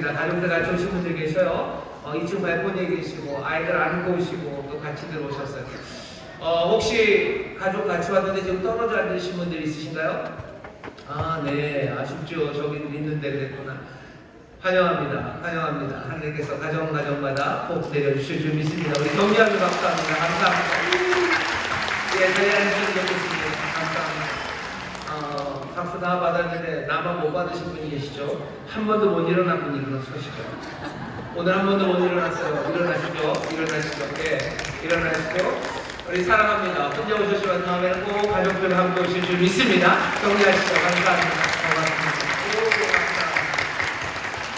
있습니다. 가족들 같이 오신 분들 계셔요. 2층 발코니에 계시고 아이들 안고 오시고 또 같이 들어오셨어요. 혹시 가족 같이 왔는데 지금 떨어져 앉으신 분들 있으신가요? 아, 네. 아쉽죠. 저기도 있는데 그랬구나. 환영합니다. 환영합니다. 하나님께서 가정마다 복 내려주실 줄 믿습니다. 우리 경미하게 박수합니다. 감사합니다. 예, 저희 안주님 뵙겠습니다. 감사합니다. 박수 다 받았는데 나만 못 받으신 분이 계시죠? 한 번도 못 일어난 분이 일어서시죠. 오늘 한 번도 못 일어났어요. 일어나시죠. 일어나시죠. 예, 일어나시죠. 우리 사랑합니다. 혼자 오셨지만 다음에는 꼭 가족들과 함께 오실 줄 믿습니다. 정리하시죠. 감사합니다. 고맙습니다.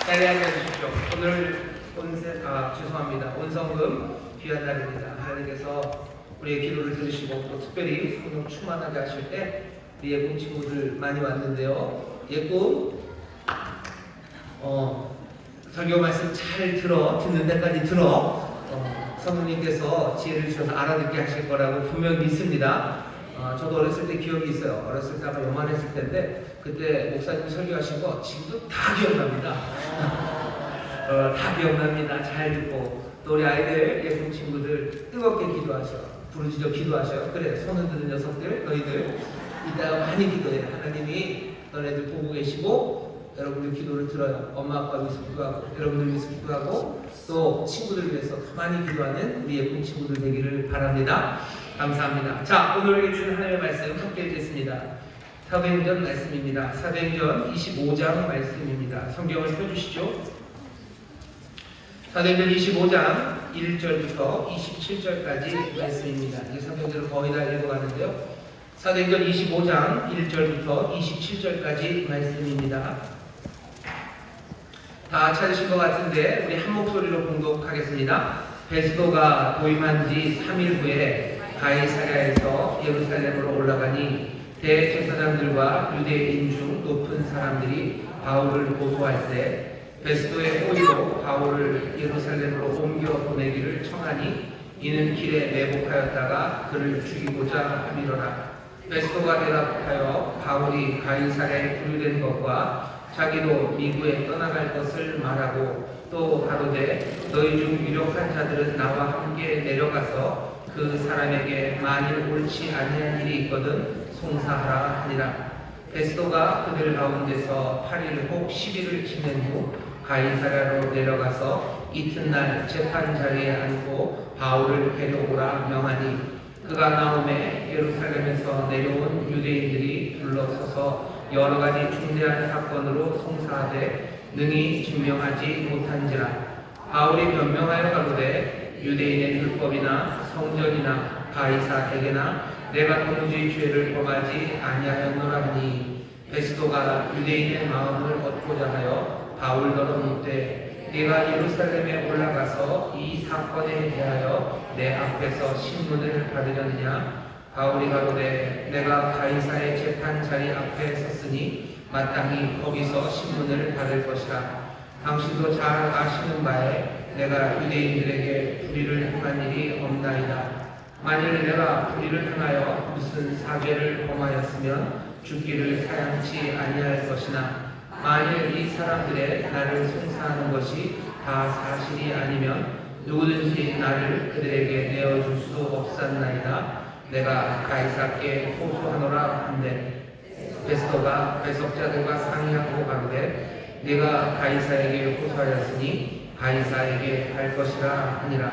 자리에 앉아주십시오. 오늘 죄송합니다. 온성금 귀한 날입니다. 하나님께서 우리의 기도를 들으시고 또 특별히 오늘 충만하게 하실 때 우리 예꿈 친구들 많이 왔는데요. 예꿈 설교 말씀 잘 듣는 데까지 성령님께서 지혜를 주셔서 알아듣게 하실 거라고 분명히 믿습니다. 저도 어렸을 때 기억이 있어요. 어렸을 때 아마 요만했을 텐데 그때 목사님 설교하신 거 지금도 다 기억납니다. 다 기억납니다. 잘 듣고 또 우리 아이들 예쁜 친구들 뜨겁게 기도하셔. 부르짖어 기도하셔. 그래, 손 흔드는 녀석들 너희들 이따가 많이 기도해. 하나님이 너네들 보고 계시고 여러분들 기도를 들어요. 엄마 아빠 위해서 기도하고 여러분들 위해서 기도하고 또 친구들 위해서 더 많이 기도하는 우리 예쁜 친구들 되기를 바랍니다. 감사합니다. 자, 오늘 주신 하나님의 말씀 함께 읽겠습니다. 사도행전 말씀입니다. 사도행전 25장 말씀입니다. 성경을 펴주시죠. 사도행전 25장 1절부터 27절까지 말씀입니다. 이 사도행전을 거의 다 읽어가는데요. 사도행전 25장 1절부터 27절까지 말씀입니다. 다 찾으신 것 같은데 우리 한 목소리로 봉독하겠습니다. 베스도가 도임한 지 3일 후에 가이사랴에서 예루살렘으로 올라가니 대제사장들과 유대인 중 높은 사람들이 바울을 고소할 때 베스도의 호의로 바울을 예루살렘으로 옮겨 보내기를 청하니 이는 길에 매복하였다가 그를 죽이고자 함이로라. 베스도가 대답하여 바울이 가이사랴에 분류된 것과 자기도 미국에 떠나갈 것을 말하고 또 가로되 너희 중 유력한 자들은 나와 함께 내려가서 그 사람에게 만일 옳지 아니한 일이 있거든 송사하라 하니라. 베스도가 그들 가운데서 8일 혹 10일을 지낸 후 가이사랴로 내려가서 이튿날 재판 자리에 앉고 바울을 데려오라 명하니 그가 나오매 예루살렘에서 내려온 유대인들이 둘러서서 여러 가지 중대한 사건으로 송사하되 능히 증명하지 못한지라. 바울이 변명하여 가로되 유대인의 율법이나 성전이나 가이사에게나 내가 도무지 죄를 범하지 아니하였노라 하니 베스도가 유대인의 마음을 얻고자 하여 바울더러 묻되 네가 예루살렘에 올라가서 이 사건에 대하여 내 앞에서 신문을 받으려느냐. 바울이 가로되 내가 가이사의 재판 자리 앞에 섰으니 마땅히 거기서 신문을 받을 것이라. 당신도 잘 아시는 바에 내가 유대인들에게 불의를 행한 일이 없나이다. 만일 내가 불의를 행하여 무슨 사죄를 범하였으면 죽기를 사양치 아니할 것이나 만일 이 사람들의 나를 송사하는 것이 다 사실이 아니면 누구든지 나를 그들에게 내어줄 수 없었나이다. 내가 가이사께 호소하노라 한데 베스도가 배석자들과 상의하고 가로되 네가 가이사에게 호소하였으니 가이사에게 할 것이라 하니라.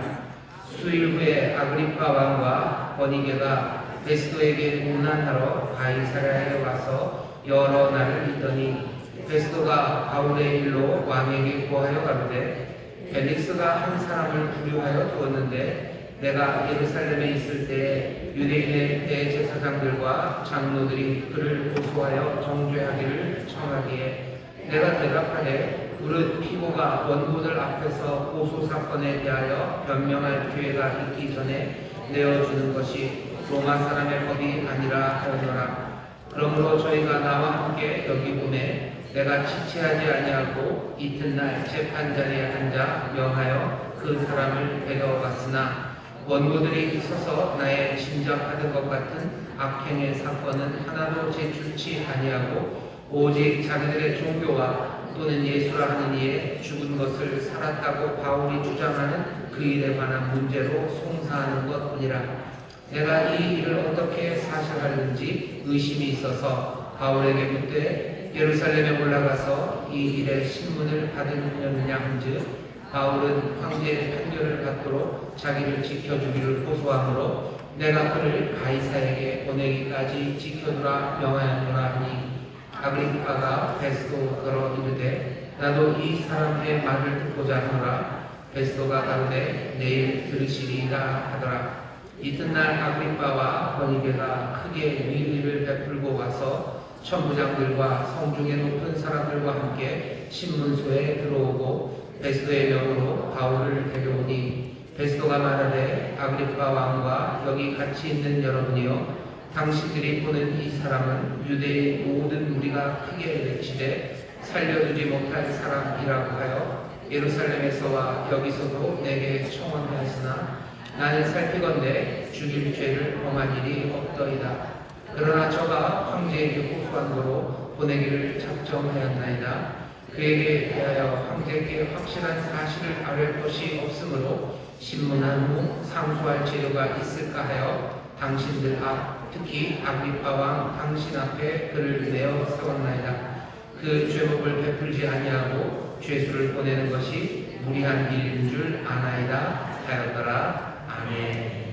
수일 후에 아그리파 왕과 버니게가 베스도에게 문안하러 가이사랴에 와서 여러 날을 있더니 베스도가 바울의 일로 왕에게 고하여 가로되 벨릭스가 한 사람을 부류하여 두었는데 내가 예루살렘에 있을 때 유대인의 대제사장들과 장로들이 그를 고소하여 정죄하기를 청하기에 내가 대답하되 무릇 피고가 원고들 앞에서 고소 사건에 대하여 변명할 기회가 있기 전에 내어주는 것이 로마 사람의 법이 아니라 하였노라. 그러므로 저희가 나와 함께 여기 보내 내가 지체하지 아니하고 이튿날 재판 자리에 앉아 명하여 그 사람을 데려갔으나 원고들이 서서 나의 짐작하던 것 같은 악행의 사건은 하나도 제출치 아니하고 오직 자기들의 종교와 또는 예수라 하는 이의 죽은 것을 살았다고 바울이 주장하는 그 일에 관한 문제로 송사하는 것뿐이라. 내가 이 일을 어떻게 사실하는지 의심이 있어서 바울에게 묻되 예루살렘에 올라가서 이 일의 신문을 받으려느냐 한즉 바울은 황제의 판결을 받도록 자기를 지켜주기를 호소하므로 내가 그를 가이사에게 보내기까지 지켜두라 명하였노라 하니 아그리빠가 베스도더러 이르되 나도 이 사람의 말을 듣고자 하노라. 베스도가 가로되 내일 들으시리이다 하더라. 이튿날 아그리빠와 버니게가 크게 위의를 베풀고 와서 천부장들과 성중의 높은 사람들과 함께 신문소에 들어오고 베스도의 명으로 바울을 데려오니 베스도가 말하되 아그리빠 왕과 여기 같이 있는 여러분이여 당신들이 보는 이 사람은 유대인 모든 우리가 크게 외치되 살려두지 못할 사람이라고 하여 예루살렘에서와 여기서도 내게 청원하였으나 나는 살피건대 죽일 죄를 범한 일이 없더이다. 그러나 저가 황제에게 호소한 거로 보내기를 작정하였나이다. 그에게 대하여 황제께 확실한 사실을 아뢰 것이 없으므로 신문한 후 상소할 재료가 있을까 하여 당신들 앞 특히 아그리빠 왕 당신 앞에 그를 내어 세웠나이다. 그 죄목을 베풀지 아니하고 죄수를 보내는 것이 무리한 일인 줄 아나이다 하였더라. 아멘.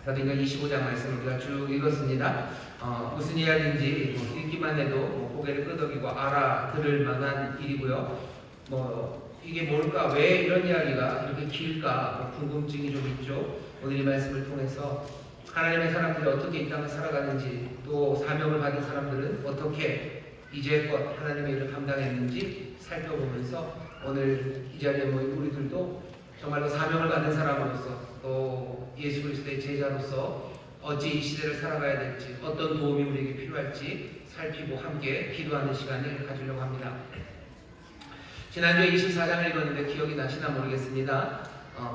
사도행전 25장 말씀을 우리가 쭉 읽었습니다. 무슨 이야기인지 읽기만 해도 고개를 끄덕이고 알아들을 만한 일이고요. 이게 뭘까? 왜 이런 이야기가 이렇게 길까? 궁금증이 좀 있죠. 오늘 이 말씀을 통해서 하나님의 사람들이 어떻게 이 땅을 살아가는지, 또 사명을 받은 사람들은 어떻게 이제껏 하나님의 일을 감당했는지 살펴보면서 오늘 이 자리에 모인 우리들도 정말로 사명을 받은 사람으로서 또 예수 그리스도의 제자로서 어찌 이 시대를 살아가야 될지, 어떤 도움이 우리에게 필요할지 살피고 함께 기도하는 시간을 가지려고 합니다. 지난주에 24장을 읽었는데 기억이 나시나 모르겠습니다.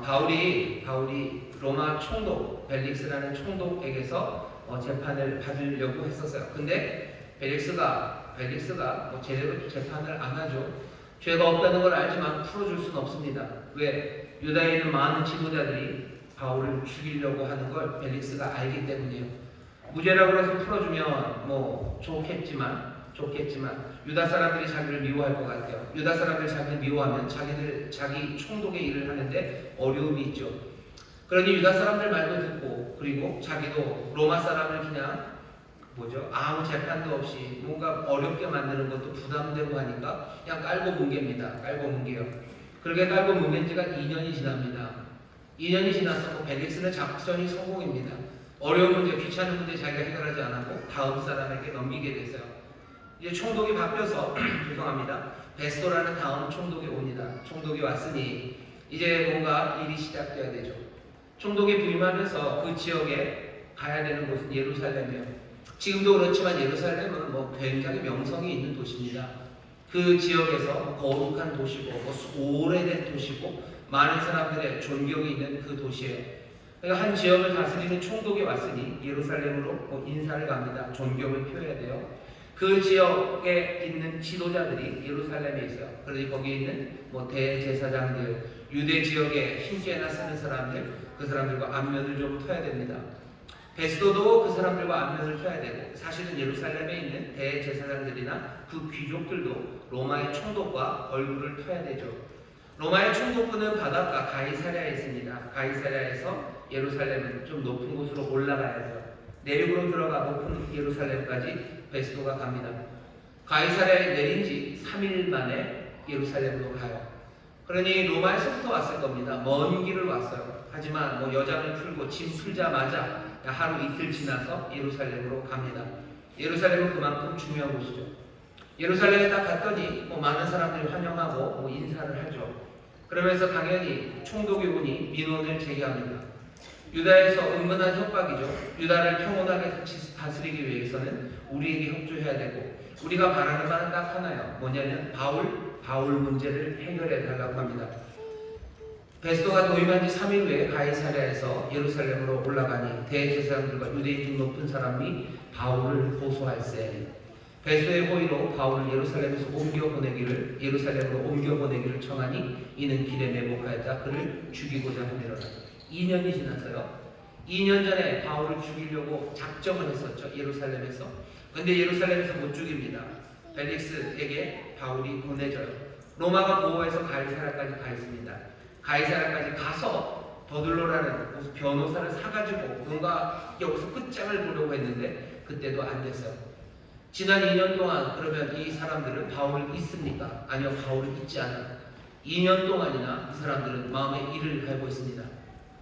바울이 로마 총독 벨릭스라는 총독에게서 재판을 받으려고 했었어요. 근데 벨릭스가 제대로 재판을 안 하죠. 죄가 없다는 걸 알지만 풀어줄 수는 없습니다. 왜? 유다에 있는 많은 지도자들이 바울을 죽이려고 하는 걸 벨릭스가 알기 때문이에요. 무죄라고 해서 풀어주면 좋겠지만 유다 사람들이 자기를 미워할 것 같아요. 유다 사람들이 자기를 미워하면 자기 총독의 일을 하는데 어려움이 있죠. 그러니 유다 사람들 말도 듣고, 그리고 자기도 로마 사람을 그냥 아무 재판도 없이 뭔가 어렵게 만드는 것도 부담되고 하니까 그냥 깔고 뭉갭니다. 깔고 뭉개요. 그렇게 깔고 뭉갠 지가 2년이 지납니다. 2년이 지나서 벨릭스는 작전이 성공입니다. 어려운 문제, 귀찮은 문제 자기가 해결하지 않았고 다음 사람에게 넘기게 됐어요. 이제 총독이 바뀌어서 죄송합니다. 베스도라는 다음 총독이 옵니다. 총독이 왔으니 이제 뭔가 일이 시작돼야 되죠. 총독이 부임하면서 그 지역에 가야 되는 곳은 예루살렘이에요. 지금도 그렇지만 예루살렘은 굉장히 명성이 있는 도시입니다. 그 지역에서 거룩한 도시고 오래된 도시고 많은 사람들의 존경이 있는 그 도시예요. 그러니까 한 지역을 다스리는 총독이 왔으니 예루살렘으로 인사를 갑니다. 존경을 표해야 돼요. 그 지역에 있는 지도자들이 예루살렘에 있어요. 그러니 거기에 있는 대제사장들, 유대 지역에 힘께나 쓰는 사람들, 그 사람들과 안면을 좀 터야 됩니다. 베스도도 그 사람들과 안면을 터야 되고, 사실은 예루살렘에 있는 대제사장들이나 그 귀족들도 로마의 총독과 얼굴을 터야 되죠. 로마의 총독부는 바닷가 가이사랴에 있습니다. 가이사랴에서 예루살렘은 좀 높은 곳으로 올라가야 돼요. 내륙으로 들어가 높은 예루살렘까지 베스도가 갑니다. 가이사랴에 내린 지 3일 만에 예루살렘으로 가요. 그러니 로마에서부터 왔을 겁니다. 먼 길을 왔어요. 하지만 여장을 풀고 짐 풀자마자 하루 이틀 지나서 예루살렘으로 갑니다. 예루살렘은 그만큼 중요한 곳이죠. 예루살렘에 딱 갔더니 많은 사람들이 환영하고 인사를 하죠. 그러면서 당연히 총독이 오니 민원을 제기합니다. 유다에서 은근한 협박이죠. 유다를 평온하게 다스리기 위해서는 우리에게 협조해야 되고, 우리가 바라는 바는 딱 하나요. 뭐냐면 바울 문제를 해결해 달라고 합니다. 베스도가 도임한 지 3일 후에 가이사랴에서 예루살렘으로 올라가니 대제사장들과 유대인 중 높은 사람이 바울을 고소할세. 베스도의 호의로 바울을 예루살렘으로 옮겨 보내기를 청하니 이는 길에 매복하였다 그를 죽이고자 하니라. 2년이 지났어요. 2년 전에 바울을 죽이려고 작정을 했었죠. 예루살렘에서. 근데 예루살렘에서 못 죽입니다. 벨릭스에게 바울이 보내져요. 로마가 보호해서 가이사랴까지 가 있습니다. 가이사랴까지 가서 더들로라는 무슨 변호사를 사가지고 뭔가 여기서 끝장을 보려고 했는데 그때도 안 됐어요. 지난 2년 동안 그러면 이 사람들은 바울을 잊습니까? 아니요, 바울을 잊지 않아요. 2년 동안이나 이 사람들은 마음에 일을 갈고 있습니다.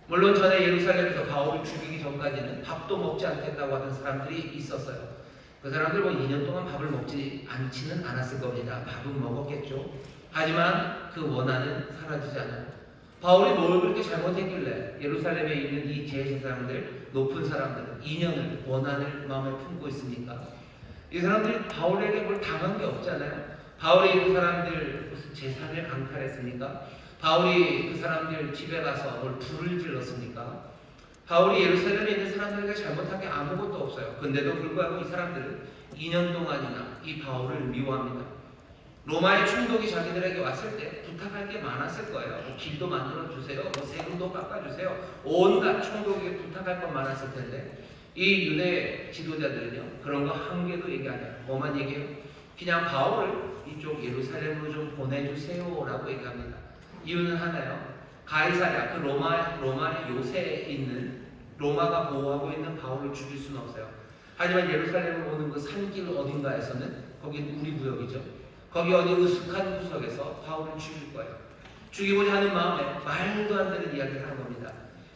물론 전에 예루살렘에서 바울을 죽이기 전까지는 밥도 먹지 않겠다고 하는 사람들이 있었어요. 그 사람들 2년 동안 밥을 먹지 않지는 않았을 겁니다. 밥은 먹었겠죠. 하지만 그 원한은 사라지지 않아요. 바울이 뭘 그렇게 잘못했길래 예루살렘에 있는 이 제사장들, 높은 사람들은 2년을 원한을 마음에 품고 있습니까? 이 사람들이 바울에게 뭘 당한 게 없잖아요. 바울이 그 사람들 무슨 재산을 강탈했습니까? 바울이 그 사람들 집에 가서 뭘 불을 질렀습니까? 바울이 예루살렘에 있는 사람들에게 잘못한 게 아무것도 없어요. 근데도 불구하고 이 사람들은 2년 동안이나 이 바울을 미워합니다. 로마의 총독이 자기들에게 왔을 때 부탁할 게 많았을 거예요. 뭐 길도 만들어 주세요. 뭐 세금도 깎아주세요. 온갖 총독에게 부탁할 건 많았을 텐데 이 유대 지도자들은요 그런 거 한 개도 얘기 안 해요. 뭐만 얘기해요? 그냥 바울을 이쪽 예루살렘으로 좀 보내주세요라고 얘기합니다. 이유는 하나요. 가이사랴 그 로마의 요새에 있는 로마가 보호하고 있는 바울을 죽일 수는 없어요. 하지만 예루살렘으로 오는 그 산길 어딘가에서는 거긴 우리 구역이죠. 거기 어디 으슥한 구석에서 바울을 죽일 거예요. 죽이고자 하는 마음에 말도 안 되는 이야기를 하는 겁니다.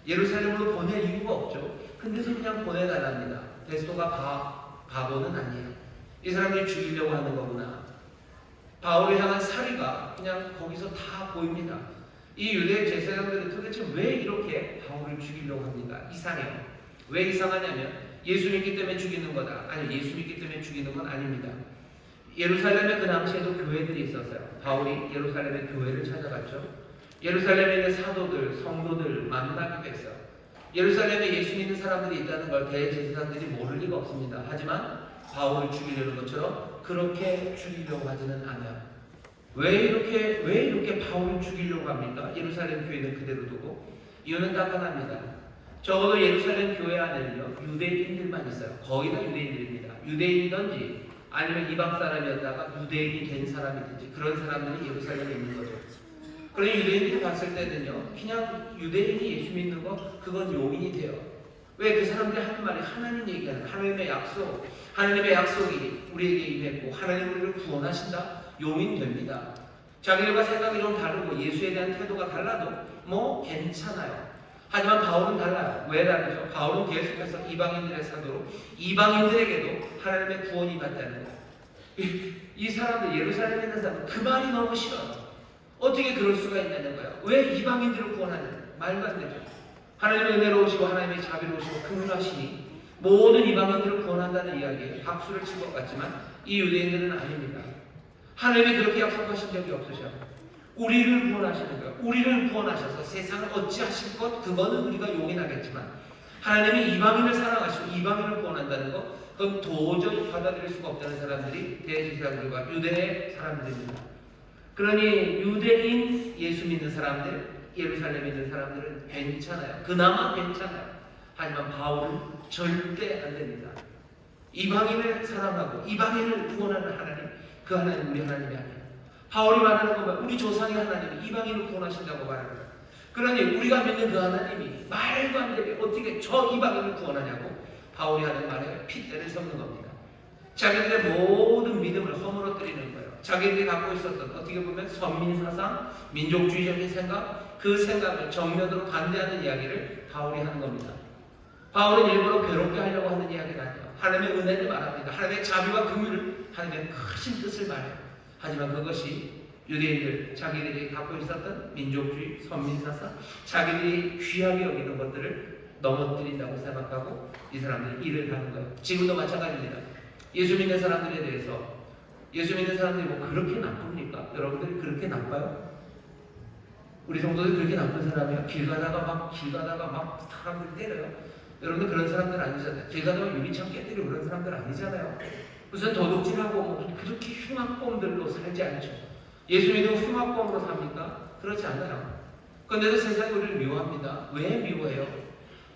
예루살렘으로 보낼 이유가 없죠. 근데도 그냥 보내달랍니다. 베스도가 바보는 아니에요. 이 사람들이 죽이려고 하는 거구나. 바울을 향한 사리가 그냥 거기서 다 보입니다. 이 유대 제사장들은 도대체 왜 이렇게 바울을 죽이려고 합니까? 이상해요. 왜 이상하냐면 예수 믿기 때문에 죽이는 거다. 아니, 예수 믿기 때문에 죽이는 건 아닙니다. 예루살렘에 그 당시에도 교회들이 있었어요. 바울이 예루살렘의 교회를 찾아갔죠. 예루살렘에 있는 사도들, 성도들 만나기도 했어요. 예루살렘에 예수 믿는 사람들이 있다는 걸 대제사장들이 모를 리가 없습니다. 하지만 바울을 죽이려는 것처럼 그렇게 죽이려고 하지는 않아요. 왜 이렇게 바울을 죽이려고 합니까? 예루살렘 교회는 그대로 두고. 이유는 딱 하나입니다. 적어도 예루살렘 교회 안에는요 유대인들만 있어요. 거의 다 유대인들입니다. 유대인이든지 아니면 이방 사람이었다가 유대인이 된 사람이든지 그런 사람들이 예루살렘에 있는 거죠. 그런 유대인들이 봤을 때는요 그냥 유대인이 예수 믿는 거 그건 용인이 돼요. 왜? 그 사람들이 하는 말이 하나님 얘기하는 하나님의 약속, 하나님의 약속이 우리에게 임했고 하나님 우리를 구원하신다? 용인됩니다. 자기들과 생각이 좀 다르고 예수에 대한 태도가 달라도 뭐 괜찮아요. 하지만 바울은 달라요. 왜 다르죠? 바울은 계속해서 이방인들의 사도로 이방인들에게도 하나님의 구원이 받다는 거예요. 이 사람들, 예루살렘에 있는 사람들 그 말이 너무 싫어요. 어떻게 그럴 수가 있냐는 거예요. 왜 이방인들을 구원하느냐? 말도 안 되죠. 하나님의 은혜로우시고 하나님의 자비로우시고 긍휼하시니 모든 이방인들을 구원한다는 이야기에 박수를 칠 것 같지만 이 유대인들은 아닙니다. 하나님이 그렇게 약속하신 적이 없으셔요. 우리를 구원하시는 거예요. 우리를 구원하셔서 세상을 어찌하실 것 그거는 우리가 용인하겠지만 하나님이 이방인을 사랑하시고 이방인을 구원한다는 것 그건 도저히 받아들일 수가 없다는 사람들이 대제사장들과 유대의 사람들입니다. 그러니 유대인 예수 믿는 사람들 예루살렘에 있는 사람들은 괜찮아요. 그나마 괜찮아요. 하지만 바울은 절대 안 됩니다. 이방인을 사랑하고 이방인을 구원하는 하나님 그 하나님 우리 하나님이 아니에요. 바울이 말하는 것만 우리 조상의 하나님이 이방인을 구원하신다고 말하는 거예요. 그러니 우리가 믿는 그 하나님이 말도 안 되게 어떻게 저 이방인을 구원하냐고 바울이 하는 말에 핏대를 섞는 겁니다. 자기들의 모든 믿음을 허물어뜨리는 거예요. 자기들이 갖고 있었던 어떻게 보면 선민사상, 민족주의적인 생각 그 생각을 정면으로 반대하는 이야기를 바울이 하는 겁니다. 바울은 일부러 괴롭게 하려고 하는 이야기가 아니에요. 하나님의 은혜를 말합니다. 하나님의 자비와 긍휼을 하나님의 크신 뜻을 말해요. 하지만 그것이 유대인들 자기들이 갖고 있었던 민족주의, 선민사상 자기들이 귀하게 여기는 것들을 넘어뜨린다고 생각하고 이 사람들이 일을 하는 거예요. 지금도 마찬가지입니다. 예수 믿는 사람들에 대해서 예수 믿는 사람들이 뭐 그렇게 나쁩니까? 여러분들이 그렇게 나빠요? 우리 성도들이 그렇게 나쁜 사람이에요? 길 가다가 막 사람들 때려요? 여러분들 그런 사람들 아니잖아요. 길 가다가 유리창 깨뜨리고 그런 사람들 아니잖아요. 무슨 도둑질하고 뭐 그렇게 흉악범들로 살지 않죠. 예수 믿으면 흉악범으로 삽니까? 그렇지 않아요. 그런데도 세상이 우리를 미워합니다. 왜 미워해요?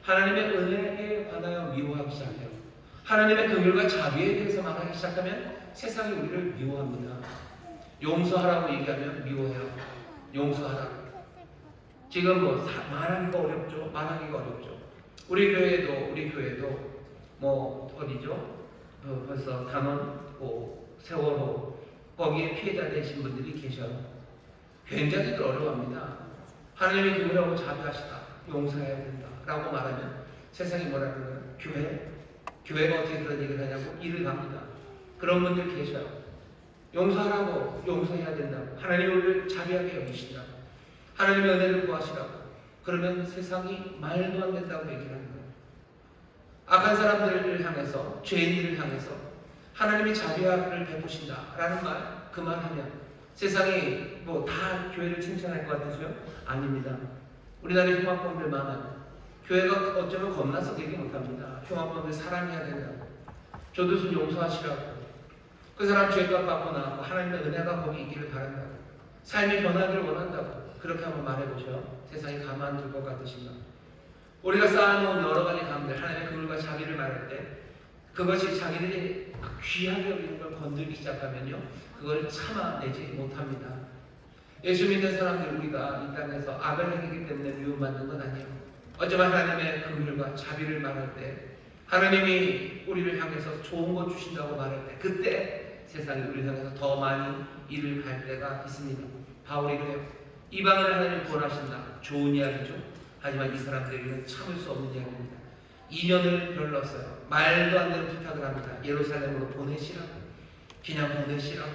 하나님의 은혜에 관하여 미워하기 시작해요. 하나님의 긍휼과 자비에 대해서 말하기 시작하면 세상이 우리를 미워합니다. 용서하라고 얘기하면 미워해요. 용서하라고. 지금 뭐 말하기가 어렵죠. 말하기가 어렵죠. 우리 교회도 뭐 어디죠? 벌써 단원, 세월호 거기에 피해자 되신 분들이 계셔요. 굉장히 어려워합니다. 하나님이 긍휼하고 자비하시다. 용서해야 된다. 라고 말하면 세상이 뭐라 그러나요? 교회가 어떻게 그런 얘기를 하냐고 일을 갑니다. 그런 분들 계셔요. 용서하라고, 용서해야 된다고. 하나님이 우리를 자비하게 여기신다. 하나님의 은혜를 구하시라고. 그러면 세상이 말도 안 된다고 얘기를 하는 거예요. 악한 사람들을 향해서, 죄인들을 향해서 하나님이 자비를 베푸신다라는 말, 그 말 하면 세상이 뭐 다 교회를 칭찬할 것 같으세요? 아닙니다. 우리나라에 흉악범들 많아요. 교회가 어쩌면 겁나서 얘기 못합니다. 흉악범들 사랑해야 된다고. 교도소 용서하시라고. 그 사람 죄값 받고 나고 하나님의 은혜가 거기 있기를 바란다고. 삶이 변하기를 원한다고. 그렇게 한번 말해보죠. 세상이 가만둘 것 같으신가? 우리가 쌓아놓은 여러 가지 감들, 하나님의 긍휼과 자비를 말할 때 그것이 자기들이 귀하게 여기는 걸 건들기 시작하면요, 그걸 참아내지 못합니다. 예수 믿는 사람들, 우리가 이 땅에서 악을 행하기 때문에 미움받는 건 아니에요. 어쩌면 하나님의 긍휼과 자비를 말할 때, 하나님이 우리를 향해서 좋은 것 주신다고 말할 때, 그때 세상이 우리를 향해서 더 많이 일을 갈 때가 있습니다. 바울이 그래요. 이방인을 하나님이 구원하신다. 좋은 이야기죠. 하지만 이 사람들에게는 참을 수 없는 이야기입니다. 2년을 별렀어요. 말도 안 되는 부탁을 합니다. 예루살렘으로 보내시라고. 그냥 보내시라고.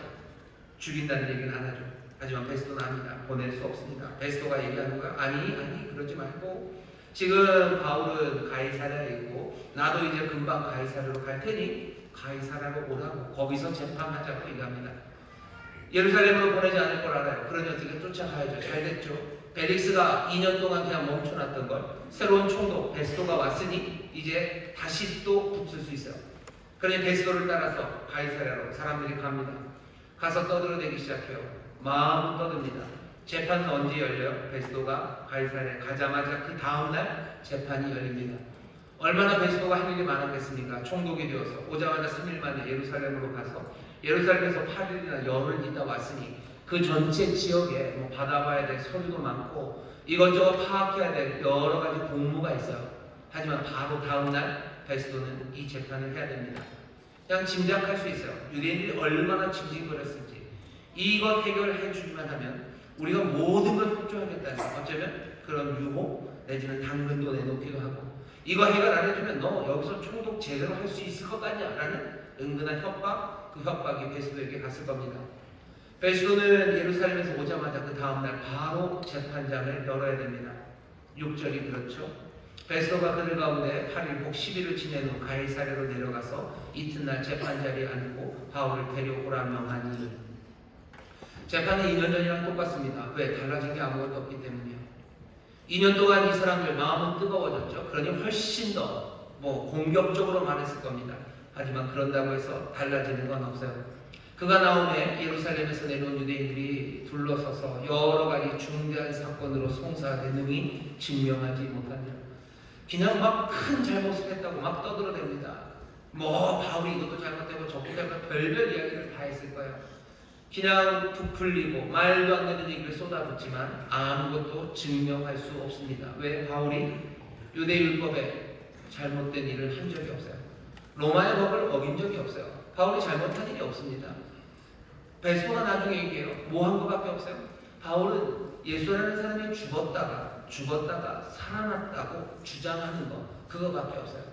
죽인다는 얘기는 안 하죠. 하지만 베스도는 아니다. 보낼 수 없습니다. 베스도가 얘기하는 거야. 아니 그러지 말고 지금 바울은 가이사랴에 있고 나도 이제 금방 가이사랴로 갈 테니 가이사랴로 오라고. 거기서 재판하자고 얘기합니다. 예루살렘으로 보내지 않을 걸 알아요. 그러니 어떻게 쫓아가야죠. 잘 됐죠. 벨릭스가 2년 동안 그냥 멈춰놨던 걸 새로운 총독 베스도가 왔으니 이제 다시 또 붙을 수 있어요. 그러니 베스도를 따라서 가이사랴로 사람들이 갑니다. 가서 떠들어대기 시작해요. 마음은 떠듭니다. 재판은 언제 열려요? 베스도가 가이사랴에 가자마자 그 다음날 재판이 열립니다. 얼마나 베스도가 할 일이 많았겠습니까? 총독이 되어서 오자마자 3일 만에 예루살렘으로 가서 예루살렘에서 8일이나 열흘 있다 왔으니 그 전체 지역에 뭐 받아봐야 될 서류도 많고 이것저것 파악해야 될 여러 가지 공무가 있어요. 하지만 바로 다음날 베스도는 이 재판을 해야 됩니다. 그냥 짐작할 수 있어요. 유대인들이 얼마나 징징거렸을지. 이것 해결해 주기만 하면 우리가 모든 걸 협조하겠다는, 어쩌면 그런 유혹 내지는 당근도 내놓기도 하고, 이거 해결 안 해주면 너 여기서 총독 제대로 할 수 있을 것 같냐? 라는 은근한 협박, 그 협박이 베스도에게 갔을 겁니다. 베스도는 예루살렘에서 오자마자 그 다음날 바로 재판장을 열어야 됩니다. 6절이 그렇죠. 베스도가 그들 가운데 8일 혹 10일을 지낸 후 가이사랴로 내려가서 이튿날 재판 자리에 앉고 바울을 데려오라 명하니. 재판은 2년 전이랑 똑같습니다. 왜? 달라진 게 아무것도 없기 때문이에요. 2년 동안 이 사람들 마음은 뜨거워졌죠. 그러니 훨씬 더 공격적으로 말했을 겁니다. 하지만 그런다고 해서 달라지는 건 없어요. 그가 나오매 예루살렘에서 내려온 유대인들이 둘러서서 여러 가지 중대한 사건으로 송사하되 능히 증명하지 못하니라. 그냥 막 큰 잘못을 했다고 막 떠들어댑니다. 바울이 이것도 잘못되고 저것도 잘못되고 별별 이야기를 다 했을 거예요. 그냥 부풀리고 말도 안 되는 얘기를 쏟아붓지만 아무것도 증명할 수 없습니다. 왜? 바울이 유대율법에 잘못된 일을 한 적이 없어요. 로마의 법을 어긴 적이 없어요. 바울이 잘못한 일이 없습니다. 베스도가 나중에 얘기해요. 뭐 한 것밖에 없어요? 바울은 예수라는 사람이 죽었다가 살아났다고 주장하는 거, 그거밖에 없어요.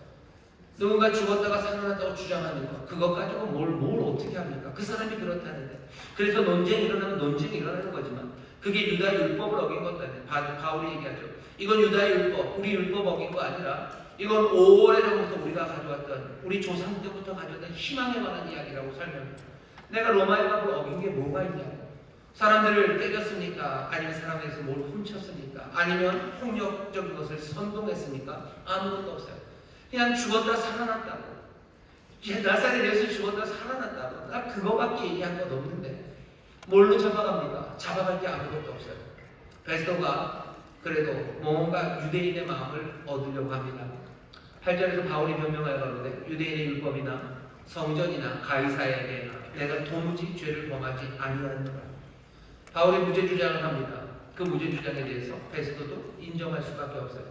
누군가 죽었다가 살아났다고 주장하는 거, 그것 가지고 뭘 어떻게 합니까? 그 사람이 그렇다는데. 그래서 논쟁이 일어나면 논쟁이 일어나는 거지만 그게 유다 율법을 어긴 것도 아니에요. 바울이 얘기하죠. 이건 유다 율법, 우리 율법 어긴 거 아니라 이건 오래전부터 우리가 가져왔던, 우리 조상 때부터 가져왔던 희망에 관한 이야기라고 설명합니다. 내가 로마의 법을 어긴 게 뭐가 있냐고. 사람들을 때렸습니까? 아니면 사람에게서 뭘 훔쳤습니까? 아니면 폭력적인 것을 선동했습니까? 아무것도 없어요. 그냥 죽었다 살아났다고. 나사렛 예수 죽었다 살아났다고. 나 그거밖에 얘기한 건 없는데 뭘로 잡아갑니까? 잡아갈 게 아무것도 없어요. 베스도가 그래도 뭔가 유대인의 마음을 얻으려고 합니다. 8절에서 바울이 변명하여 가로되 유대인의 율법이나 성전이나 가이사에게 내가 도무지 죄를 범하지 아니하노라. 바울이 무죄 주장을 합니다. 그 무죄 주장에 대해서 베스도도 인정할 수밖에 없어요.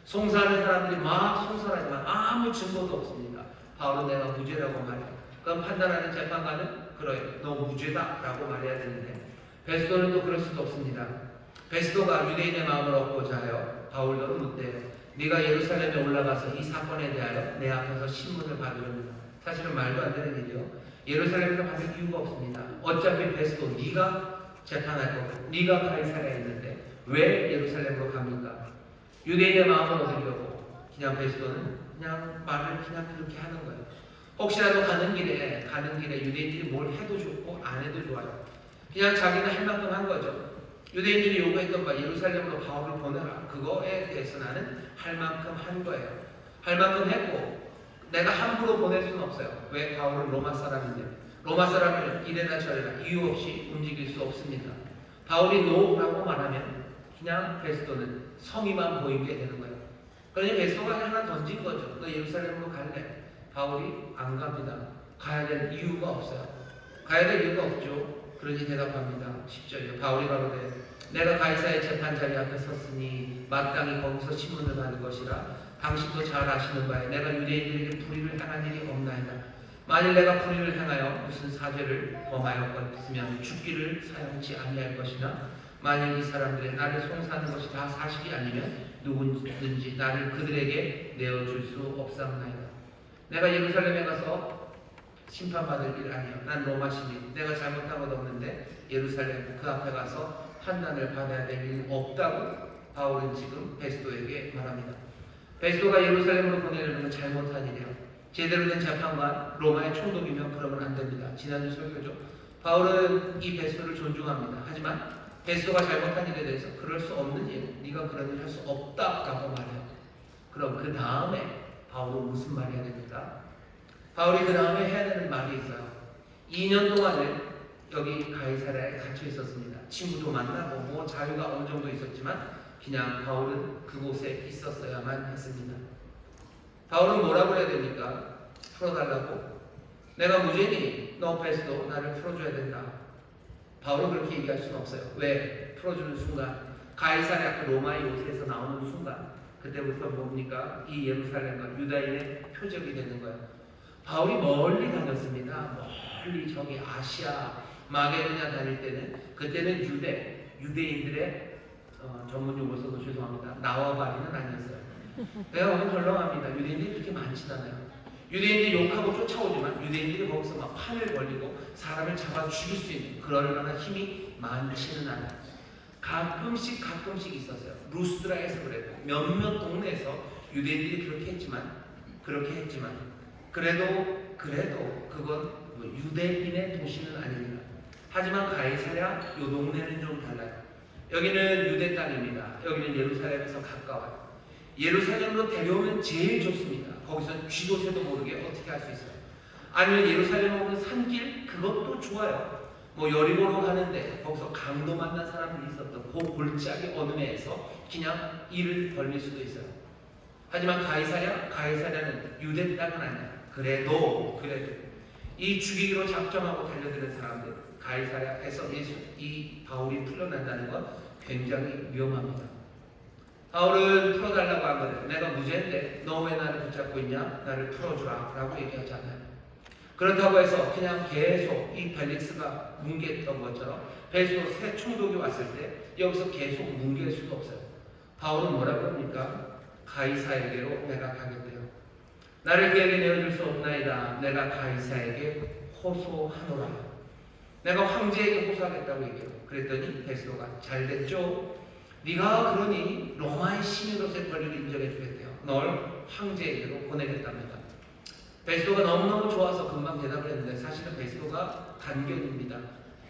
송사하는 사람들이 막 송사하지만 아무 증거도 없습니다. 바울은 내가 무죄라고 말해요. 그럼 판단하는 재판관은 그래 너 무죄다라고 말해야 되는데 베스도는 또 그럴 수도 없습니다. 베스도가 유대인의 마음을 얻고자 하여 바울도 묻대요. 네가 예루살렘에 올라가서 이 사건에 대하여 내 앞에서 신문을 받으려느냐. 사실은 말도 안 되는 일이요. 예루살렘에서 받을 이유가 없습니다. 어차피 베스도 네가 재판할 거고 네가 가이사랴에 있는데 왜 예루살렘으로 갑니까? 유대인의 마음을 얻으려고 그냥 베스도는 그냥 말을 그냥 그렇게 하는 거예요. 혹시라도 가는 길에 유대인들이 뭘 해도 좋고 안 해도 좋아요. 그냥 자기는 할 만큼 한 거죠. 유대인들이 요구했던 바 예루살렘으로 바울을 보내라. 그거에 대해서 나는 할 만큼 한 거예요. 할 만큼 했고 내가 함부로 보낼 수는 없어요. 왜? 바울은 로마 사람인데 로마 사람을 이래나 저래나 이유 없이 움직일 수 없습니다. 바울이 노라고 말하면 그냥 베스도는 성의만 보이게 되는 거예요. 그러니 베스도가 하나 던진 거죠. 너 예루살렘으로 갈래? 바울이 안 갑니다. 가야 될 이유가 없어요. 가야 될 이유가 없죠. 그러니 대답합니다. 10절이요. 바울이 가로되 내가 가이사의 재판 자리 앞에 섰으니 마땅히 거기서 신문을 받을 것이라 당신도 잘 아시는 바에 내가 유대인들에게 불의를 행한 일이 없나이다. 만일 내가 불의를 행하여 무슨 사죄를 범하였거든 죽기를 사용치 아니할 것이나 만일 이 사람들이 나를 송사하는 것이 다 사실이 아니면 누구든지 나를 그들에게 내어줄 수 없사옵나이다. 내가 예루살렘에 가서 심판받을 일 아니야. 난 로마 시민. 내가 잘못한 것 없는데 예루살렘 그 앞에 가서 판단을 받아야 될 일 없다고 바울은 지금 베스도에게 말합니다. 베스도가 예루살렘으로 보내려는 건 잘못한 일이에요. 제대로 된 재판관 로마의 총독이면 그러면 안 됩니다. 지난주 설교죠. 바울은 이 베스도를 존중합니다. 하지만 베스도가 잘못한 일에 대해서 그럴 수 없는 일, 네가 그런 일 할 수 없다라고 말해요. 그럼 그 다음에 바울은 무슨 말이 해야 됩니까? 바울이 그 다음에 해야 되는 말이 있어요. 2년 동안을 여기 가이사랴에 갇혀 있었습니다. 친구도 만나고 뭐 자유가 어느 정도 있었지만 그냥 바울은 그곳에 있었어야만 했습니다. 바울은 뭐라고 해야 됩니까? 풀어달라고? 내가 무죄니 너 베스도 나를 풀어줘야 된다. 바울은 그렇게 얘기할 수는 없어요. 왜? 풀어주는 순간 가이사랴 그 로마의 요새에서 나오는 순간 그때부터 뭡니까? 이 예루살렘과 유다인의 표적이 되는 거예요. 바울이 멀리 다녔습니다. 멀리 저기 아시아 마게도냐 다닐 때는 그때는 유대인들의 전문 용어 써서 죄송합니다. 나와바리는 아니었어요. 내가 오늘 헐렁합니다. 유대인들이 그렇게 많진 않아요. 유대인들이 욕하고 쫓아오지만 유대인들이 거기서 막 판을 벌리고 사람을 잡아 죽일 수 있는 그럴 만한 힘이 많지는 않아요. 가끔씩 있었어요. 루스드라에서 그랬고 몇몇 동네에서 유대인들이 그렇게 했지만 그래도 그건 뭐 유대인의 도시는 아닙니다. 하지만 가이사랴 요 동네는 좀 달라요. 여기는 유대 땅입니다. 여기는 예루살렘에서 가까워요. 예루살렘으로 데려오면 제일 좋습니다. 거기서 쥐도 새도 모르게 어떻게 할 수 있어요. 아니면 예루살렘에 오는 산길 그것도 좋아요. 뭐 여리고로 가는데 거기서 강도 만난 사람들이 있었던 그 골짜기 어느 해에서 그냥 일을 벌릴 수도 있어요. 하지만 가이사랴는 유대 땅은 아니야. 그래도 이 죽이기로 작정하고 달려드는 사람들 가이사랴에서 이 바울이 풀려난다는 건 굉장히 위험합니다. 바울은 풀어달라고 하거든. 내가 무죄인데 너 왜 나를 붙잡고 있냐? 나를 풀어주라 라고 얘기하잖아요. 그렇다고 해서 그냥 계속 이 벨릭스가 뭉개했던 것처럼 베스도 새 총독이 왔을 때 여기서 계속 뭉갤 수도 없어요. 바울은 뭐라고 합니까? 가이사에게로 내가 가겠대요. 나를 그에게 내어줄 수 없나이다. 내가 가이사에게 호소하노라. 내가 황제에게 호소하겠다고 얘기해요. 그랬더니 베스도가 잘됐죠? 네가 그러니 로마의 시민으로서의 권리를 인정해 주겠대요. 널 황제에게로 보내겠답니다. 베스도가 너무너무 좋아서 금방 대답을 했는데 사실은 베스도가 간견입니다.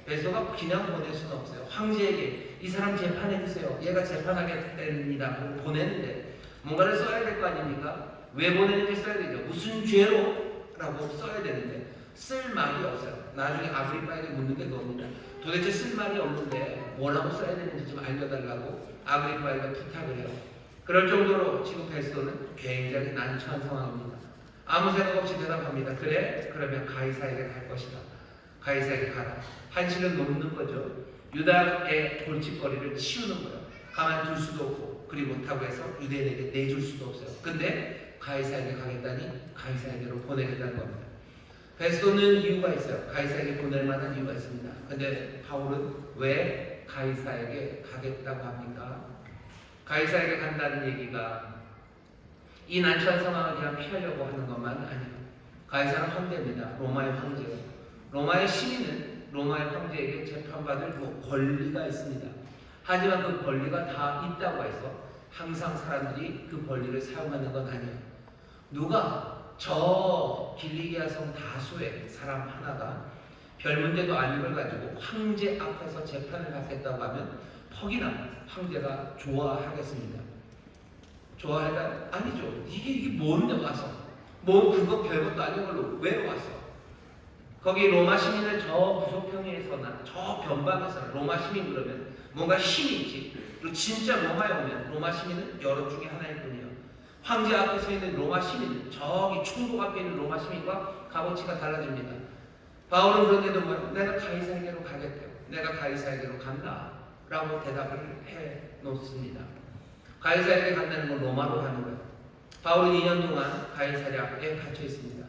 베스도가 그냥 보낼 수는 없어요. 황제에게 이 사람 재판해 주세요. 얘가 재판하겠답니다. 보내는데 뭔가를 써야 될 거 아닙니까? 왜 보내는지 써야 되죠. 무슨 죄로 라고 써야 되는데 쓸 말이 없어요. 나중에 아그리빠에게 묻는 게 그겁니다. 도대체 쓸 말이 없는데 뭐라고 써야 되는지 좀 알려달라고 아그리빠에게 부탁을 해요. 그럴 정도로 지금 베스도는 굉장히 난처한 상황입니다. 아무 생각 없이 대답합니다. 그래? 그러면 가이사에게 갈 것이다. 가이사에게 가라. 한시는 놓는 거죠. 유다의 골칫거리를 치우는 거예요. 가만둘 수도 없고 그렇다고 해서 유대인에게 내줄 수도 없어요. 근데 가이사에게 가겠다니 가이사에게로 보내겠다는 겁니다. 베스도는 이유가 있어요. 가이사에게 보낼 만한 이유가 있습니다. 근데 바울은 왜 가이사에게 가겠다고 합니까? 가이사에게 간다는 얘기가 이 난처한 상황을 그냥 피하려고 하는 것만 아니에요. 가이사는 황제입니다. 로마의 황제예요. 로마의 시민은 로마의 황제에게 재판받을 권리가 있습니다. 하지만 그 권리가 다 있다고 해서 항상 사람들이 그 권리를 사용하는 건 아니에요. 누가 저 길리기아 성 다수의 사람 하나가 별 문제도 아닌 걸 가지고 황제 앞에서 재판을 받겠다고 하면 퍽이나 황제가 좋아하겠습니다. 좋아할까요? 아니죠. 이게 뭔데 와서? 뭐 그거 별것도 아닌 걸로 왜 왔어? 거기 로마 시민을 저 부속평에서나 저 변방에서나 로마 시민 그러면 뭔가 힘이 있지. 그리고 진짜 로마에 오면 로마 시민은 여러 중에 하나일 뿐이에요. 황제 앞에 서 있는 로마 시민은 저기 총독 앞에 있는 로마 시민과 값어치가 달라집니다. 바울은 그런데도 뭐요? 내가 가이사에게로 가겠대요. 내가 가이사에게로 간다 라고 대답을 해 놓습니다. 가이사에게 간다는 건 로마로 가는 거예요. 바울은 2년 동안 가이사랴에 갇혀 있습니다.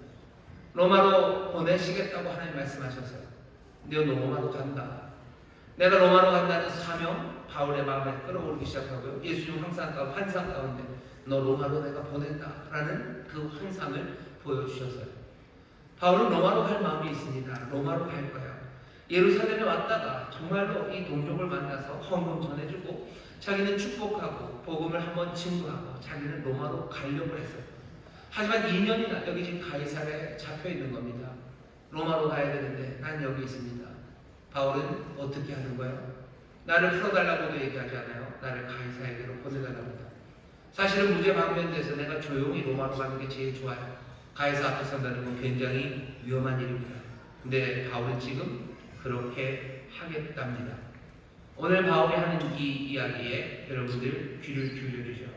로마로 보내시겠다고 하나님 말씀하셨어요. 너 로마로 간다. 내가 로마로 간다는 사명 바울의 마음에 끌어오르기 시작하고요. 예수님 환상 가운데 너 로마로 내가 보낸다라는 그 환상을 보여주셨어요. 바울은 로마로 갈 마음이 있습니다. 로마로 갈 거예요. 예루살렘에 왔다가 정말로 이 동족을 만나서 헌금 전해주고 자기는 축복하고 복음을 한번 증거하고 자기는 로마로 가려고 했어요. 하지만 2년이나 여기 지금 가이사랴에 잡혀 있는 겁니다. 로마로 가야 되는데 난 여기 있습니다. 바울은 어떻게 하는 거예요? 나를 풀어달라고도 얘기하지 않아요. 나를 가이사에게로 보내달라고 합니다. 사실은 무죄방면돼서 내가 조용히 로마로 가는 게 제일 좋아요. 가이사 앞에 선다는 건 굉장히 위험한 일입니다. 근데 바울은 지금 그렇게 하겠답니다. 오늘 바울이 하는 이 이야기에 여러분들 귀를 기울여주세요.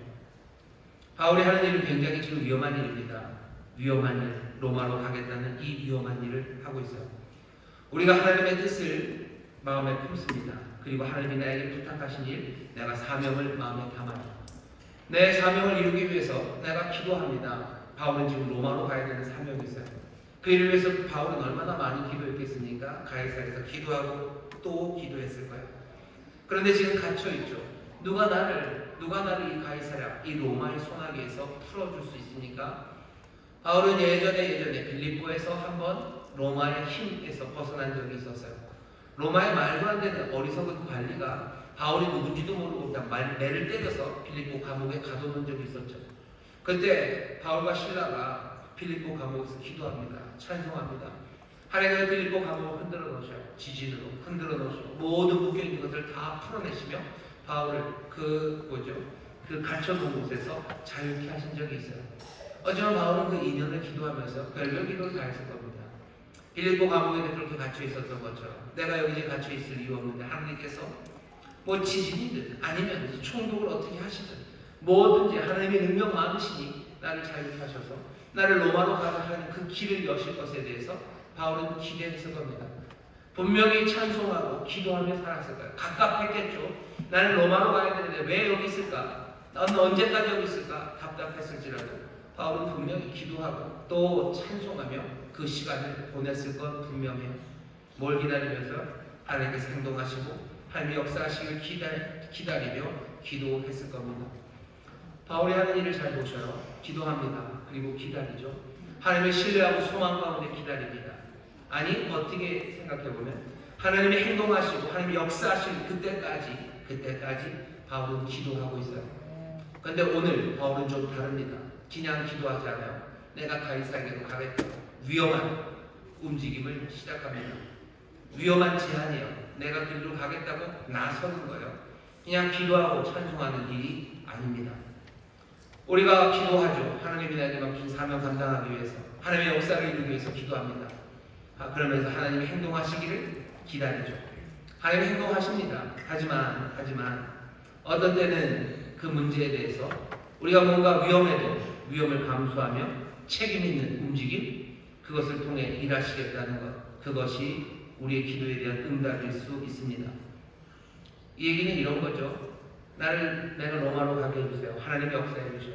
바울이 하는 일은 굉장히 지금 위험한 일입니다. 위험한 일, 로마로 가겠다는 이 위험한 일을 하고 있어요. 우리가 하나님의 뜻을 마음에 품습니다. 그리고 하나님이 나에게 부탁하신 일, 내가 사명을 마음에 담아요. 내 사명을 이루기 위해서 내가 기도합니다. 바울은 지금 로마로 가야 되는 사명이 있어요. 그 일을 위해서 바울은 얼마나 많이 기도했겠습니까? 가이사랴에서 기도하고 또 기도했을 거예요. 그런데 지금 갇혀있죠. 누가 나를 이 가이사랴, 이 로마의 소나기에서 풀어줄 수 있습니까? 바울은 예전에 빌립보에서 한번 로마의 힘에서 벗어난 적이 있었어요. 로마의 말도 안 되는 어리석은 관리가 바울이 누군지도 모르고 그냥 매를 때려서 빌립보 감옥에 가둬놓은 적이 있었죠. 그때 바울과 실라가 빌립보 감옥에서 기도합니다. 찬송합니다. 하나님은 빌립보 감옥을 흔들어 놓으셔요. 지진으로 흔들어 놓으시고 모든 묶여있는 것을 다 풀어내시며 바울을 그 갇혀놓은 곳에서 자유케 하신 적이 있어요. 어쩌면 바울은 그 2년을 기도하면서 별별 기도를 다 했을 겁니다. 빌립보 감옥에 그렇게 갇혀 있었던 것처럼 내가 여기 갇혀 있을 이유 없는데 하나님께서 뭐 지진이든 아니면 총독을 어떻게 하시든 뭐든지 하나님의 능력 많으시니 나를 자유케 하셔서 나를 로마로 가게 하는 그 길을 여실 것에 대해서 바울은 기대했을 겁니다. 분명히 찬송하고 기도하며 살았을 거예요. 갑갑했겠죠. 나는 로마로 가야 되는데 왜 여기 있을까? 나는 언제까지 여기 있을까? 답답했을지라도 바울은 분명히 기도하고 또 찬송하며 그 시간을 보냈을 건 분명해요. 뭘 기다리면서? 하나님께서 행동하시고 하나님의 역사하시길 기다리며 기도했을 겁니다. 바울이 하는 일을 잘 보셔요. 기도합니다. 그리고 기다리죠. 하나님의 신뢰하고 소망 가운데 기다립니다. 아니 어떻게 생각해보면 하나님이 행동하시고 하나님이 역사하실 그때까지 바울은 기도하고 있어요. 근데 오늘 바울은 좀 다릅니다. 그냥 기도하지 않아요. 내가 가이사에게로 가겠다. 위험한 움직임을 시작합니다. 위험한 제안이에요. 내가 그리로 가겠다고 나서는 거예요. 그냥 기도하고 찬송하는 일이 아닙니다. 우리가 기도하죠. 하나님이 나에게 맡긴 사명 감당하기 위해서, 하나님의 역사를 이루기 위해서 기도합니다. 그러면서 하나님이 행동하시기를 기다리죠. 하나님이 행동하십니다. 하지만 어떤 때는 그 문제에 대해서 우리가 뭔가 위험해도 위험을 감수하며 책임 있는 움직임, 그것을 통해 일하시겠다는 것, 그것이 우리의 기도에 대한 응답일 수 있습니다. 이 얘기는 이런 거죠. 내가 로마로 가게 해주세요. 하나님의 역사해 주셔.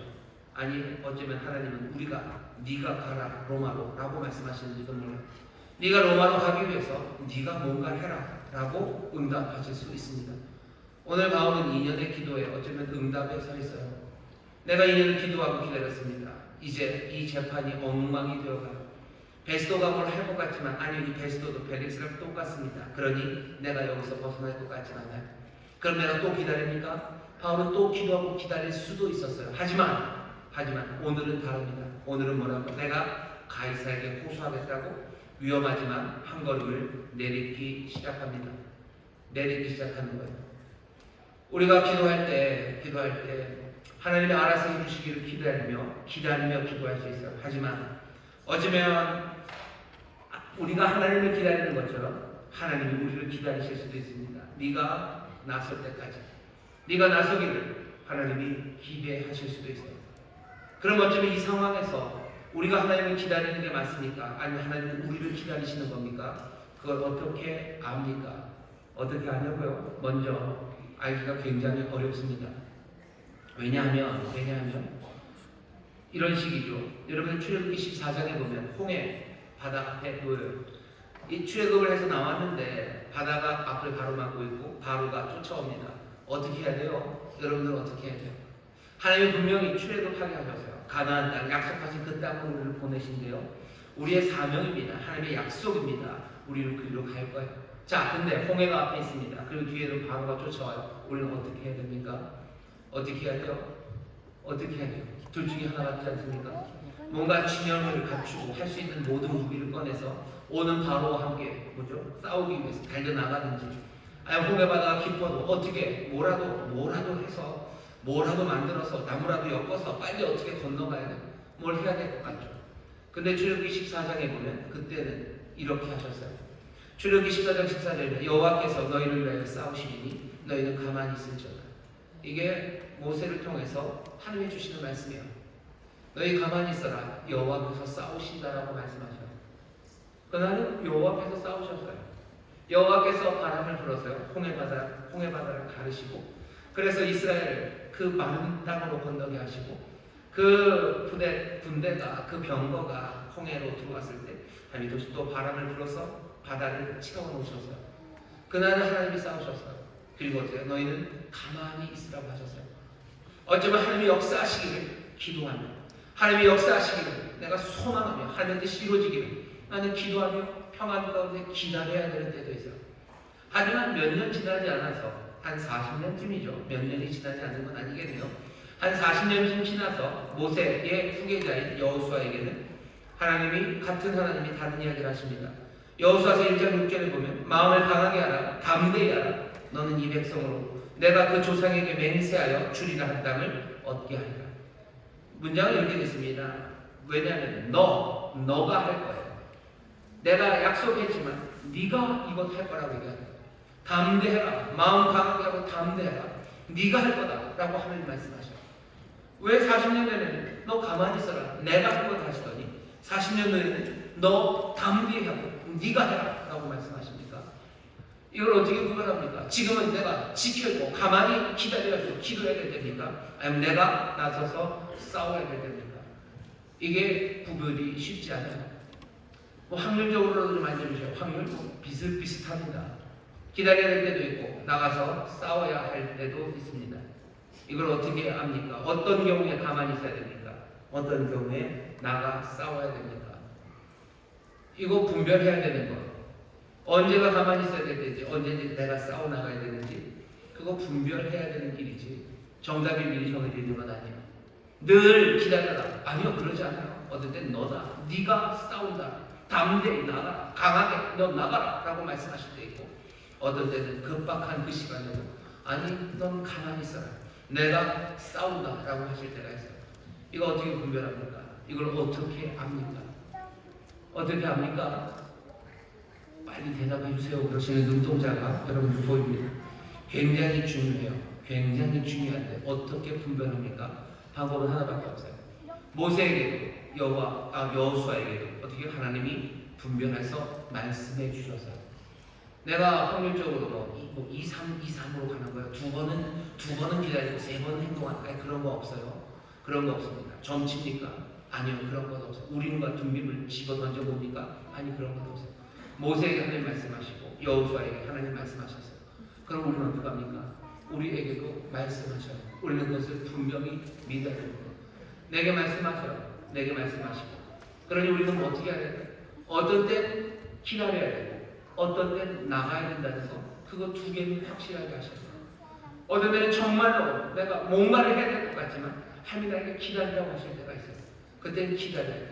아니, 어쩌면 하나님은 네가 가라 로마로 라고 말씀하시는지도 몰라요. 네가 로마로 가기 위해서 네가 뭔가 해라 라고 응답하실 수 있습니다. 오늘 바울은 2년의 기도에 어쩌면 응답에 서 있어요. 내가 2년을 기도하고 기다렸습니다. 이제 이 재판이 엉망이 되어가요. 베스도가 뭘 할 것 같지만, 아니, 이 베스도도 펠릭스랑 똑같습니다. 그러니 내가 여기서 벗어날 것 같지 않아요. 그럼 내가 또 기다립니까? 바울은 또 기도하고 기다릴 수도 있었어요. 하지만 오늘은 다릅니다. 오늘은 뭐라고? 내가 가이사에게 호소하겠다고 위험하지만 한 걸음을 내딛기 시작합니다. 내딛기 시작하는 거예요. 우리가 기도할 때 하나님이 알아서 해주시기를 기다리며 기도할 수 있어요. 하지만 어쩌면 우리가 하나님을 기다리는 것처럼 하나님이 우리를 기다리실 수도 있습니다. 네가 나설 때까지, 네가 나서기를 하나님이 기대하실 수도 있어요. 그럼 어쩌면 이 상황에서 우리가 하나님을 기다리는 게 맞습니까? 아니면 하나님은 우리를 기다리시는 겁니까? 그걸 어떻게 압니까? 어떻게 아냐고요? 먼저 알기가 굉장히 어렵습니다. 왜냐하면 이런 식이죠. 여러분 출애굽기 14장에 보면 홍해 바다 앞에 놓여요. 이 출애굽을 해서 나왔는데 바다가 앞을 가로막고 있고 바로가 쫓아옵니다. 어떻게 해야 돼요? 여러분들은 어떻게 해야 돼요? 하나님이 분명히 출애굽하게 하셨어요. 가나안 땅, 약속하신 그 땅으로 우리를 보내신대요. 우리의 사명입니다. 하나님의 약속입니다. 우리를 그리로 갈 거예요. 자, 근데 홍해가 앞에 있습니다. 그리고 뒤에는 바로가 쫓아와요. 우리는 어떻게 해야 됩니까? 어떻게 해야 돼요? 어떻게 해야 돼요? 둘 중에 하나 같지 않습니까? 뭔가 진영을 갖추고 할 수 있는 모든 무기를 꺼내서 오는 바로와 함께 싸우기 위해서 달려나가든지, 아니 홍해바다가 깊어도 어떻게 뭐라도 해서 뭐라도 만들어서 나무라도 엮어서 빨리 어떻게 건너가야 돼. 뭘 해야 될 것 같죠. 근데 출애굽기 14장에 보면 그때는 이렇게 하셨어요. 출애굽기 14장 14절에 여호와께서 너희를 위하여 싸우시리니 너희는 가만히 있을지어다. 이게 모세를 통해서 하나님이 주시는 말씀이에요. 너희 가만히 있어라. 여호와께서 싸우신다라고 말씀하셔요. 그날은 여호와께서 싸우셨어요. 여호와께서 바람을 불어서요. 홍해바다를 가르시고, 그래서 이스라엘을 그 마른 땅으로 건너게 하시고, 그 군대가 그 병거가 홍해로 들어왔을 때 하나님이 또 바람을 불어서 바다를 채워놓으셨어요. 그날은 하나님이 싸우셨어요. 그리고 어때요? 너희는 가만히 있으라고 하셨어요. 어쩌면 하나님이 역사하시기를 기도하며, 하나님이 역사하시기를 내가 소망하며, 하나님의 뜻이 이루어지기를 나는 기도하며 평안 가운데 기다려야 되는 때도 있어요. 하지만 몇 년 지나지 않아서, 한 40년쯤이죠. 몇 년이 지나지 않은 건 아니겠네요. 한 40년쯤 지나서 모세의 후계자인 여호수아에게는 같은 하나님이 다른 이야기를 하십니다. 여호수아서 1장 6절에 보면 마음을 강하게 하라, 담대히 하라. 너는 이 백성으로 내가 그 조상에게 맹세하여 주리라 한 땅을 얻게 하리라. 문장은 이렇게 됐습니다. 왜냐하면 너가 할 거예요. 내가 약속했지만 네가 이것 할 거라고 얘기하는 거예요. 담대해라. 마음 강하게 하고 담대해라. 네가 할 거다라고 하나님 말씀하셔요. 왜 40년 전에는 너 가만히 있어라. 내가 할 거다 하시더니 40년 후에는 너 담대히 하고 네가 해라 라고 말씀하십니까? 이걸 어떻게 구별합니까? 지금은 내가 지켜있고 가만히 기다려서 기도해야 될 때입니까? 아니면 내가 나서서 싸워야 될 때입니까? 이게 구별이 쉽지 않아요. 확률적으로도 좀 알려주세요. 확률 비슷비슷합니다. 기다려야 될 때도 있고 나가서 싸워야 할 때도 있습니다. 이걸 어떻게 압니까? 어떤 경우에 가만히 있어야 됩니까? 어떤 경우에 나가 싸워야 됩니까? 이거 분별해야 되는 거. 언제가 가만히 있어야 되는지, 언제 내가 싸워 나가야 되는지, 그거 분별해야 되는 길이지. 정답이 미리 정해져 있는 건 아니에요. 늘 기다려라. 아니요, 그러지 않아요. 어떤 때는 너다. 네가 싸운다. 담대히 나가라. 강하게 너 나가라. 라고 말씀하실 때 있고, 어떤 때는 급박한 그 시간에도 아니, 넌 가만히 있어라. 내가 싸운다. 라고 하실 때가 있어요. 이거 어떻게 분별합니까? 이걸 어떻게 압니까? 어떻게 압니까? 빨리 대답해 주세요. 그러시는 눈동자가 여러분 보입니다. 굉장히 중요해요. 굉장히 중요한데 어떻게 분별합니까? 방법은 하나밖에 없어요. 모세에게도 여호수아에게도 어떻게 하나님이 분별해서 말씀해 주셔서 내가 확률적으로 뭐 2, 3으로 가는 거예요. 두 번은 기다리고 세 번은 행동한다. 아니, 그런 거 없어요. 그런 거 없습니다. 점칩니까? 아니요. 그런 것도 없어요. 우림과 둠빔을 집어 던져 봅니까? 아니, 그런 것도 없어요. 모세에게 하나님 말씀하시고 여호수아에게 하나님 말씀하셨어요. 그럼 우리는 어떻게 합니까? 우리에게도 말씀하셔요. 우리는 그것을 분명히 믿어야 됩니다. 내게 말씀하셔요. 내게 말씀하시고. 그러니 우리는 뭐 어떻게 해야 돼요? 어떤 땐 기다려야 되고 어떤 땐 나가야 된다는 거, 그거 두 개는 확실하게 하셔야 돼요. 어떤 때는 정말로 내가 뭔가를 해야 될 것 같지만 하나님 나에게 기다리라고 하실 때가 있어요. 그때는 기다려야 돼요.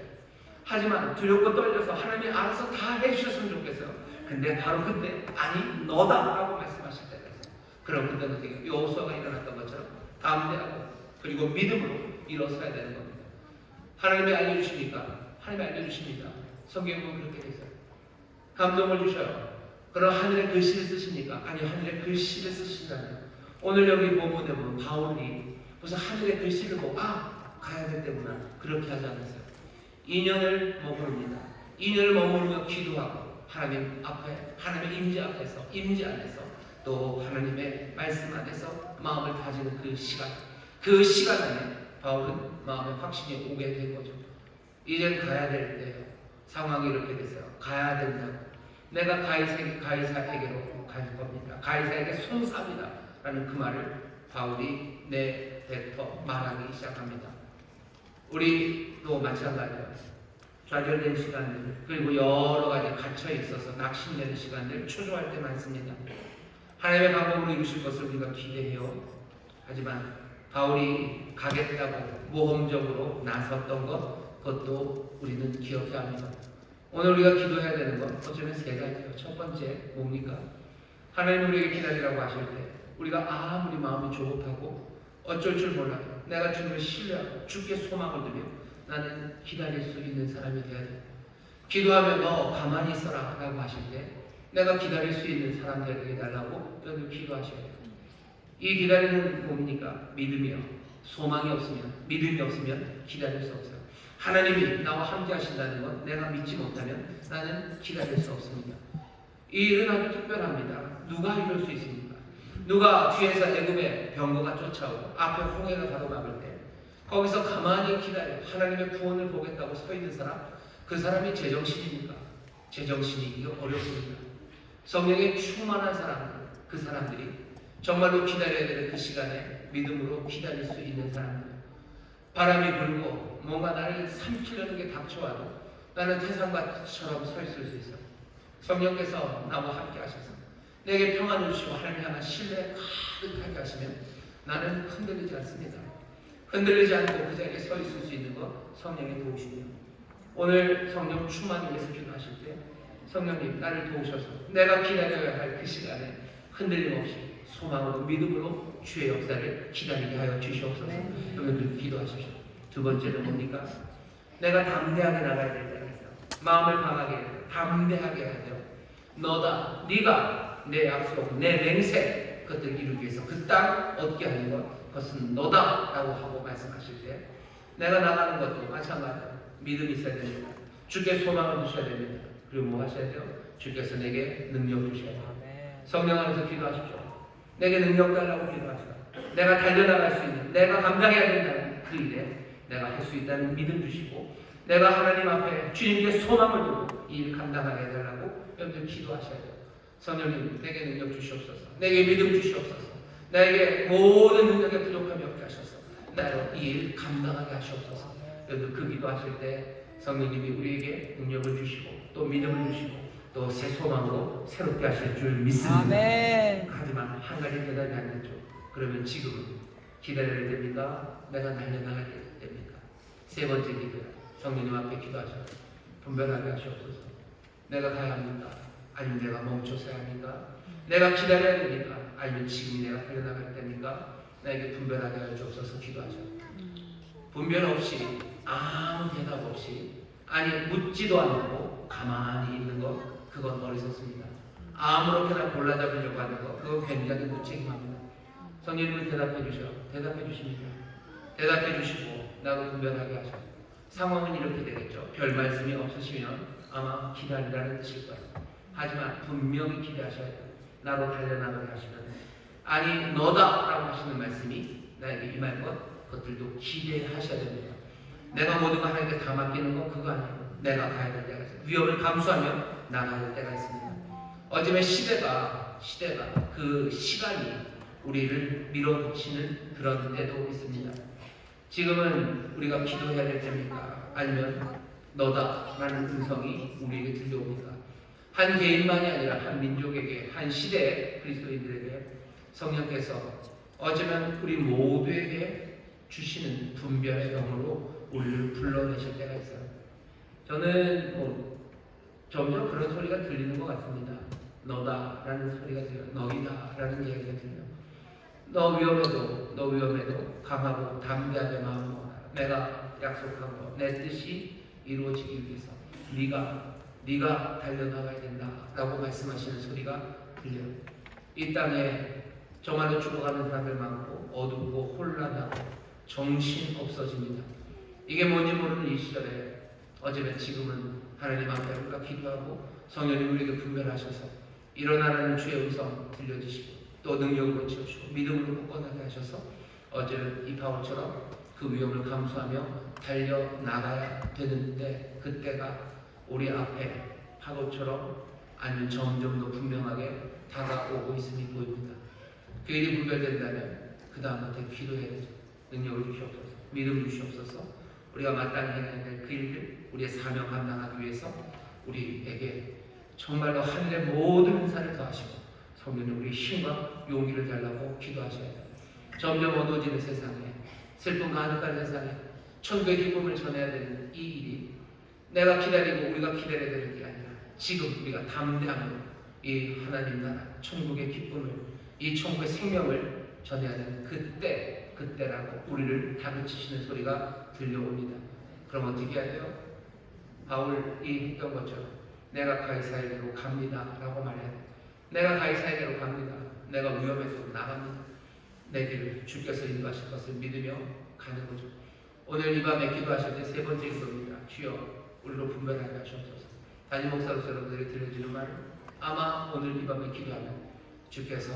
하지만 두렵고 떨려서 하나님이 알아서 다 해주셨으면 좋겠어요. 근데 바로 그때 아니 너다 라고 말씀하실 때가 있어요. 그럼 그때는 어떻게 여호수아가 일어났던 것처럼 담대하고 그리고 믿음으로 일어서야 되는 겁니다. 하나님이 알려주십니까? 하나님이 알려주십니다. 성경에 보면 그렇게 돼 있어요. 감동을 주셔요. 그럼 하늘의 글씨를 쓰십니까? 아니요, 하늘의 글씨를 쓰신다면 오늘 여기 본문에 보면 바울이 무슨 하늘의 글씨를 보고 가야 될 때구나 그렇게 하지 않았어요. 2년을 머무릅니다. 2년을 머무르며 기도하고 하나님 앞에 하나님의 임재 앞에서 임재 안에서 또 하나님의 말씀 안에서 마음을 다지는 그 시간 안에 바울은 마음의 확신이 오게 된 거죠. 이젠 가야 될 때예요. 상황이 이렇게 됐어요. 가야 된다고. 내가 가이사에게로 갈 겁니다. 가이사에게 송사합니다. 라는 그 말을 바울이 내뱉어 말하기 시작합니다. 우리도 마찬가지예요. 좌절된 시간들, 그리고 여러 가지 갇혀 있어서 낙심되는 시간들, 초조할 때 많습니다. 하나님의 방법으로 이루실 것을 우리가 기대해요. 하지만 바울이 가겠다고 모험적으로 나섰던 것, 그것도 우리는 기억해야 합니다. 오늘 우리가 기도해야 되는 건 어쩌면 세 가지예요. 첫 번째 뭡니까? 하나님 우리에게 기다리라고 하실 때 우리가 아무리 마음이 조급하고 어쩔 줄 몰라도 내가 주님을 신뢰하고 주께 소망을 두며 나는 기다릴 수 있는 사람이 되어야 돼요. 기도하면 너 가만히 있어라 라고 하실 때 내가 기다릴 수 있는 사람 되게 해달라고 여러분 기도하셔야 돼요. 이 기다리는 뭡니까? 믿음이요. 소망이 없으면, 믿음이 없으면 기다릴 수 없어요. 하나님이 나와 함께 하신다는 건 내가 믿지 못하면 나는 기다릴 수 없습니다. 이 일은 아주 특별합니다. 누가 이럴 수 있습니까? 누가 뒤에서 애굽의 병거가 쫓아오고 앞에 홍해가 가로막을 때 거기서 가만히 기다려 하나님의 구원을 보겠다고 서 있는 사람, 그 사람이 제정신입니까? 제정신이기 어렵습니다. 성령에 충만한 사람들, 그 사람들이 정말로 기다려야 되는 그 시간에 믿음으로 기다릴 수 있는 사람들. 바람이 불고 뭔가 나를 삼키려는 게 닥쳐와도 나는 태산밭처럼 서 있을 수 있어요. 성령께서 나와 함께 하셔서 내게 평안을 주시고 하나님 향한 신뢰 가득하게 하시면 나는 흔들리지 않습니다. 흔들리지 않고 그 자리에 서 있을 수 있는 것 성령의 도우십니다. 오늘 성령 충만을 위해서 기도하실 때 성령님 나를 도우셔서 내가 기다려야 할 그 시간에 흔들림 없이 소망으로 믿음으로 주의 역사를 기다리게 하여 주시옵소서. 그러면 그렇게 기도하십시오. 두 번째는 뭡니까? 내가 담대하게 나가야 될 때가 있어요. 마음을 강하게 해야 돼요. 담대하게 해야 돼요. 너다, 네가 내 약속, 내 맹세 그것들 이루기 위해서 그 땅 얻게 하는 것 그것은 너다 라고 하고 말씀하실 때 내가 나가는 것도 마찬가지예요. 믿음이 있어야 됩니다. 주께 소망을 두셔야 됩니다. 그리고 뭐 하셔야 돼요? 주께서 내게 능력 주셔야 돼요. 성령 안에서 기도하십시오. 내게 능력 달라고 기도하시오. 내가 달려나갈 수 있는, 내가 감당해야 된다는 그 일에 내가 할 수 있다는 믿음 주시고 내가 하나님 앞에 주님께 소망을 두고 이 일 감당하게 해달라고 여러분들 기도하셔야 돼요. 성령님 내게 능력 주시옵소서. 내게 믿음 주시옵소서. 나에게 모든 능력에 부족함이 없게 하셔서 나로 이 일 감당하게 하시옵소서. 여러분 그 기도하실 때 성령님이 우리에게 능력을 주시고 또 믿음을 주시고 또 새 소망으로 새롭게 하실 줄 믿습니다. 아멘. 하지만 한 가지 대답이 안 됐죠. 그러면 지금은 기다려야 됩니까? 내가 달려나가야 됩니까? 세 번째 기도야. 성령님 앞에 기도하셔서 분별하게 하시옵소서. 내가 가야 합니까? 아니면 내가 멈춰서야 합니까? 내가 기다려야 됩니까? 아니면 지금이 내가 달려나갈 때입니까? 나에게 분별하게 하여 주옵소서. 기도하셔. 분별 없이 아무 대답 없이 아니 묻지도 않고 가만히 있는 것 그건 어리석습니다. 아무렇게나 골라잡으려고 하는 것 그건 굉장히 무책임합니다. 성령님은 대답해 주십니다. 대답해 주시고 나도 분별하게 하셔. 상황은 이렇게 되겠죠. 별 말씀이 없으시면 아마 기다리라는 뜻일 거예요. 하지만 분명히 기대하셔야 돼요. 나로 달려나가게 하시면 아니 너다라고 하시는 말씀이 나에게 임할 것 그것들도 기대하셔야 됩니다. 내가 모든 걸 하나님께 다 맡기는 건 그거 아니에요. 내가 가야 될 때가 있어요. 위험을 감수하며 나가야 될 때가 있습니다. 어쩌면 시대가 그 시간이 우리를 밀어붙이는 그런 때도 있습니다. 지금은 우리가 기도해야 될 때입니까? 아니면 너다라는 음성이 우리에게 들려옵니까? 한 개인만이 아니라 한 민족에게, 한 시대의 그리스도인들에게 성령께서 어쩌면 우리 모두에게 주시는 분별의 영으로 우리를 불러내실 때가 있어요. 저는 점점 그런 소리가 들리는 것 같습니다. 너다라는 소리가 들려요. 너희다라는 이야기가 들려요. 너 위험해도 강하고 담대하게 마음을 먹어라. 내가 약속한 거, 내 뜻이 이루어지기 위해서 네가 달려나가야 된다라고 말씀하시는 소리가 들려요. 이 땅에 정말로 죽어가는 사람들 많고 어둡고 혼란하고 정신 없어집니다. 이게 뭔지 모르는 이 시절에 어쩌면 지금은 하나님 앞에 우리가 기도하고 성령님 우리에게 분별하셔서 일어나라는 주의 음성 들려주시고 또 능력으로 채우시고 믿음으로 굳건하게 하셔서 어제 이 바울처럼 그 위험을 감수하며 달려나가야 되는데 그때가 우리 앞에 파도처럼 아니면 점점 더 분명하게 다가오고 있음이 보입니다. 그 일이 분별된다면 그 다음부터 기도해야 되죠. 능력을 주시옵소서, 믿음을 주시옵소서. 우리가 마땅히 해야 될 그 일들, 우리의 사명 감당하기 위해서 우리에게 정말로 하늘의 모든 은사를 더하시고 성령님 우리 힘과 용기를 달라고 기도하셔야 돼요. 점점 어두워지는 세상에 슬픔 가득한 세상에 천국의 기쁨을 전해야 되는 이 일이 내가 기다리고 우리가 기다려야 되는 게 아니라 지금 우리가 담대함으로 이 하나님 나라 천국의 기쁨을 이 천국의 생명을 전해야 되는 그때라고 우리를 다그치시는 소리가 들려옵니다. 그럼 어떻게 해야 돼요? 바울이 했던 것처럼 내가 가이사에게로 갑니다 라고 말해야 돼요. 내가 가이사에게로 갑니다. 내가 위험해서 나갑니다. 내 길을 주께서 인도하실 것을 믿으며 가는 거죠. 오늘 이 밤에 기도하실 때 세 번째 기도입니다. 주여 우리로 분별하게 하시옵소서. 담임 목사로서 여러분들이 들려주는 말은 아마 오늘 이 밤에 기도하면 주께서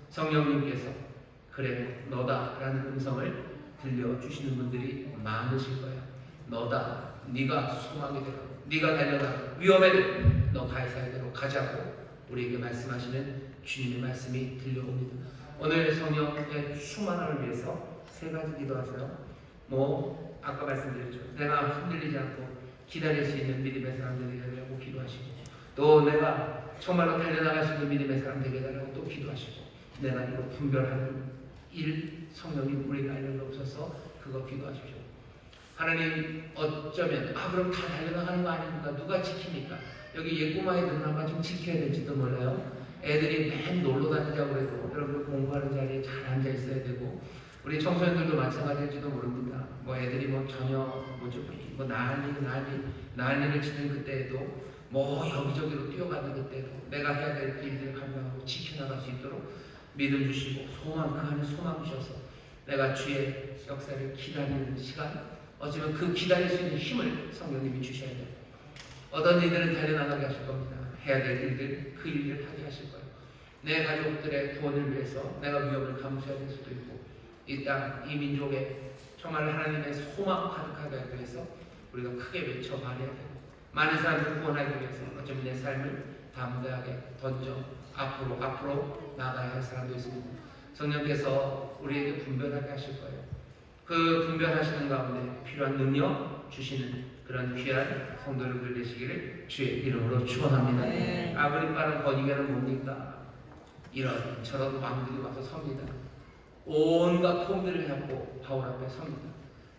성령님께서 그래 너다라는 음성을 들려주시는 분들이 많으실 거예요. 너다, 네가 소망이 되라, 네가 달려가, 위험해도 너 가이사에게로 가자고 우리에게 말씀하시는 주님의 말씀이 들려옵니다. 오늘 성령의 충만함을 위해서 세 가지 기도하세요. 아까 말씀드렸죠. 내가 흔들리지 않고 기다릴 수 있는 믿음의 사람 되게 해달라고 기도하시고, 또 내가 정말로 달려나갈 수 있는 믿음의 사람 되게 해달라고 또 기도하시고, 내가 이거 분별하는 일 성령님 우리에게 알려주옵소서. 그거 기도하십시오. 하나님 어쩌면 그럼 다 달려나가는 거 아닙니까? 누가 지킵니까? 여기 예꼬마 애들은 아마 좀 지켜야 될지도 몰라요. 애들이 맨 놀러 다니자고 해도 여러분 공부하는 자리에 잘 앉아 있어야 되고, 우리 청소년들도 마찬가지일지도 모릅니다. 애들이 전혀 난리를 치는 그때에도 여기저기로 뛰어가는 그때도 내가 해야 될 일들을 감당하고 지켜나갈 수 있도록 믿음 주시고 소망, 그 안에 소망 주셔서 내가 주의 역사를 기다리는 시간, 어쩌면 그 기다릴 수 있는 힘을 성령님이 주셔야 돼요. 어떤 일들은 달려나가게 하실 겁니다. 해야 될 일들, 그 일을 하게 하실 거예요. 내 가족들의 구원을 위해서 내가 위험을 감수해야 될 수도 있고, 이 땅, 이 민족에 정말 하나님의 소망 가득하게 하기 위해서 우리가 크게 외쳐 말해야 돼요. 많은 사람들을 구원하기 위해서 어쩌면 내 삶을 담대하게 던져 앞으로 나가야 할 사람도 있습니다. 성령께서 우리에게 분별하게 하실 거예요. 그 분별하시는 가운데 필요한 능력 주시는 그런 귀한 성도 여러분들 되시기를 주의 이름으로 축원합니다. 네. 아버리 빠른 번이게는 뭡니까? 이런저런 왕들이 와서 섭니다. 온갖 폼들을 잡고 바울 앞에 섭니다.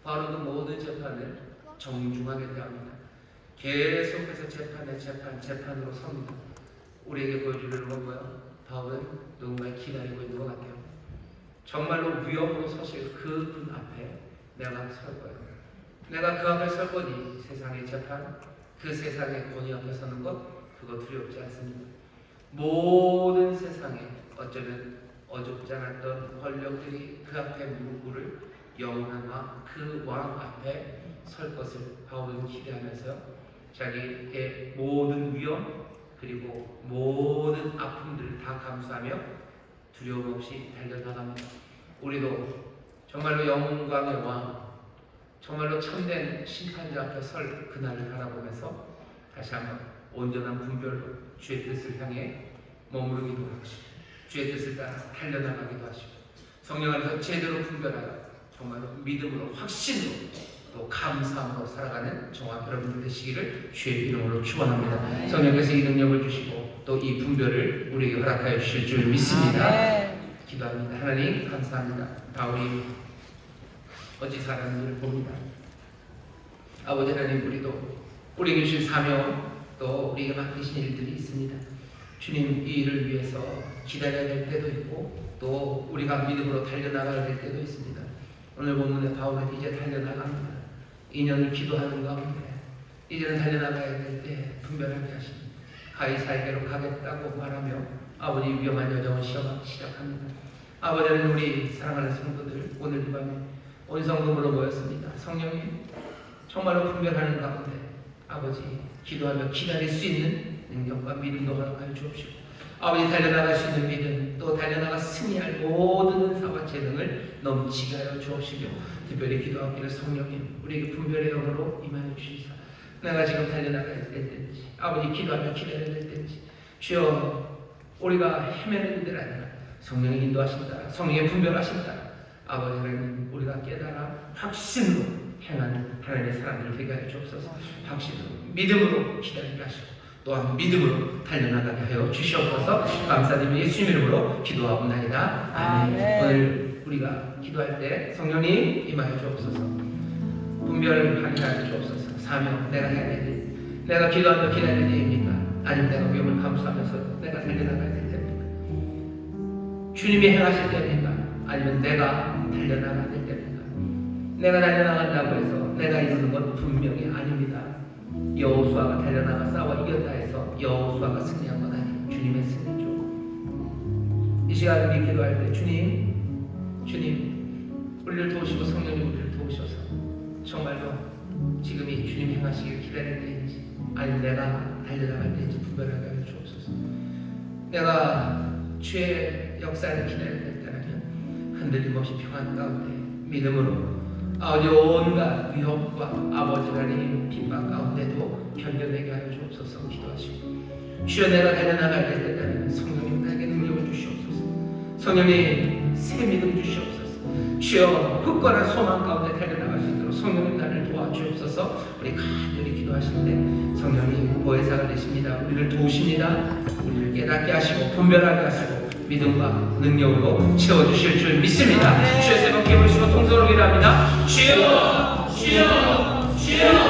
바울은 그 모든 재판을 정중하게 대합니다. 계속해서 재판으로 섭니다. 우리에게 보여주려는 건 뭐예요? 바울은 누군가를 기다리고 있는 것 같아요. 정말로 위협으로 서실 그분 앞에 내가 설 거야. 내가 그 앞에 설 거니 세상의 재판, 그 세상의 권위 앞에 서는 것, 그거 두렵지 않습니다. 모든 세상에 어쩌면 어줍지 않았던 권력들이 그 앞에 무릎 꿇을 영원한 왕, 그 왕 앞에 설 것을 바울은 기대하면서 자기의 모든 위험 그리고 모든 아픔들을 다 감수하며 두려움 없이 달려나갑니다. 우리도 정말로 영광의 왕, 정말로 참된 심판자 앞에 설 그날을 바라보면서 다시 한번 온전한 분별로 주의 뜻을 향해 머무르기도 하시고 주의 뜻을 따라 달려나가기도 하시고 성령 안에서 제대로 분별하여 정말로 믿음으로 확신으로 또 감사함으로 살아가는 저와 여러분들 되시기를 주의 이름으로 축원합니다. 성령께서 이 능력을 주시고 또 이 분별을 우리에게 허락하여 주실 줄 믿습니다. 기도합니다. 하나님 감사합니다. 바울이 어찌 살았는지를 봅니다. 아버지 하나님, 우리에게 주신 사명 또 우리에게 맡기신 일들이 있습니다. 주님, 이 일을 위해서 기다려야 될 때도 있고 또 우리가 믿음으로 달려나가야 될 때도 있습니다. 오늘 본문에 바울은 이제 달려나갑니다. 2년을 기도하는 가운데 이제는 달려나가야 될 때 분별하게 하십니다. 가이사에게로 가겠다고 말하며 아버지 위험한 여정을 시작합니다. 아버지는 우리 사랑하는 성도들 오늘 이 밤에 온 성도으로 모였습니다. 성령님, 정말로 분별하는 가운데 아버지 기도하며 기다릴 수 있는 능력과 믿음도 허락하여 주옵시고 아버지 달려나갈 수 있는 믿음 또 달려나가 승리할 모든 은사와 재능을 넘치게 하여 주옵시며 특별히 기도하기를 성령님 우리에게 분별의 영으로 임하여 주시사 내가 지금 달려나가야 될 때인지 아버지 기도하며 기다려야 될 때인지 주여 우리가 헤매는 일들 아니라 성령의 인도하신다 성령의 분별하신다 아버지 하나님 우리가 깨달아 확신으로 행하는 하나님의 사람들 되게 하여 주옵소서. 확신으로 믿음으로 기다리게 하시고 또한 믿음으로 달려나가게 하여 주시옵소서. 감사드리며 예수님 이름으로 기도하옵나이다. 아멘. 오늘 우리가 기도할 때 성령님 임하여 주옵소서. 분별하게 하여 주옵소서. 사명 내가 해야 될 일, 내가 기도하며 기다릴 때입니까? 아니면 내가 위험을 감수하면서 내가 달려나가야 될 때입니까? 주님이 행하실 때입니까? 아니면 내가 달려나가야 될 때입니까? 내가 달려나간다고 해서 내가 이루는 건 분명히 아닙니다. 여호수아가 달려나가 싸워 이겼다 해서 여호수아가 승리한 건 아니에요. 주님의 승리죠. 이 시간 우리 기도할 때 주님 우리를 도우시고 성령님 우리를 도우셔서 정말로 지금이 주님 행하시길 기다릴 때인지 아니면 내가 달려나갈 때인지 분별하게 하여 주옵소서. 내가 주의 역사를 기다릴 때라면 흔들림 없이 평안 가운데 믿음으로 아버지 온갖 위협과 아버지 하나님 핍박 가운데도 견뎌내게 하여 주옵소서. 기도하시고 주여 내가 달려나갈 때 된다면 성령님 나에게 능력을 주시옵소서. 성령님 새 믿음 주시옵소서. 주여 굳건한 소망 가운데 달려나갈 수 있도록 성령님 나를 도와주옵소서. 우리 간절히 기도하실 때 성령님 보혜사가 되십니다. 우리를 도우십니다. 우리를 깨닫게 하시고 분별하게 하시고 믿음과 능력으로 채워주실 줄 믿습니다. 주의 새벽 기울이시고 통성으로 기도합니다. 주여 주여 주여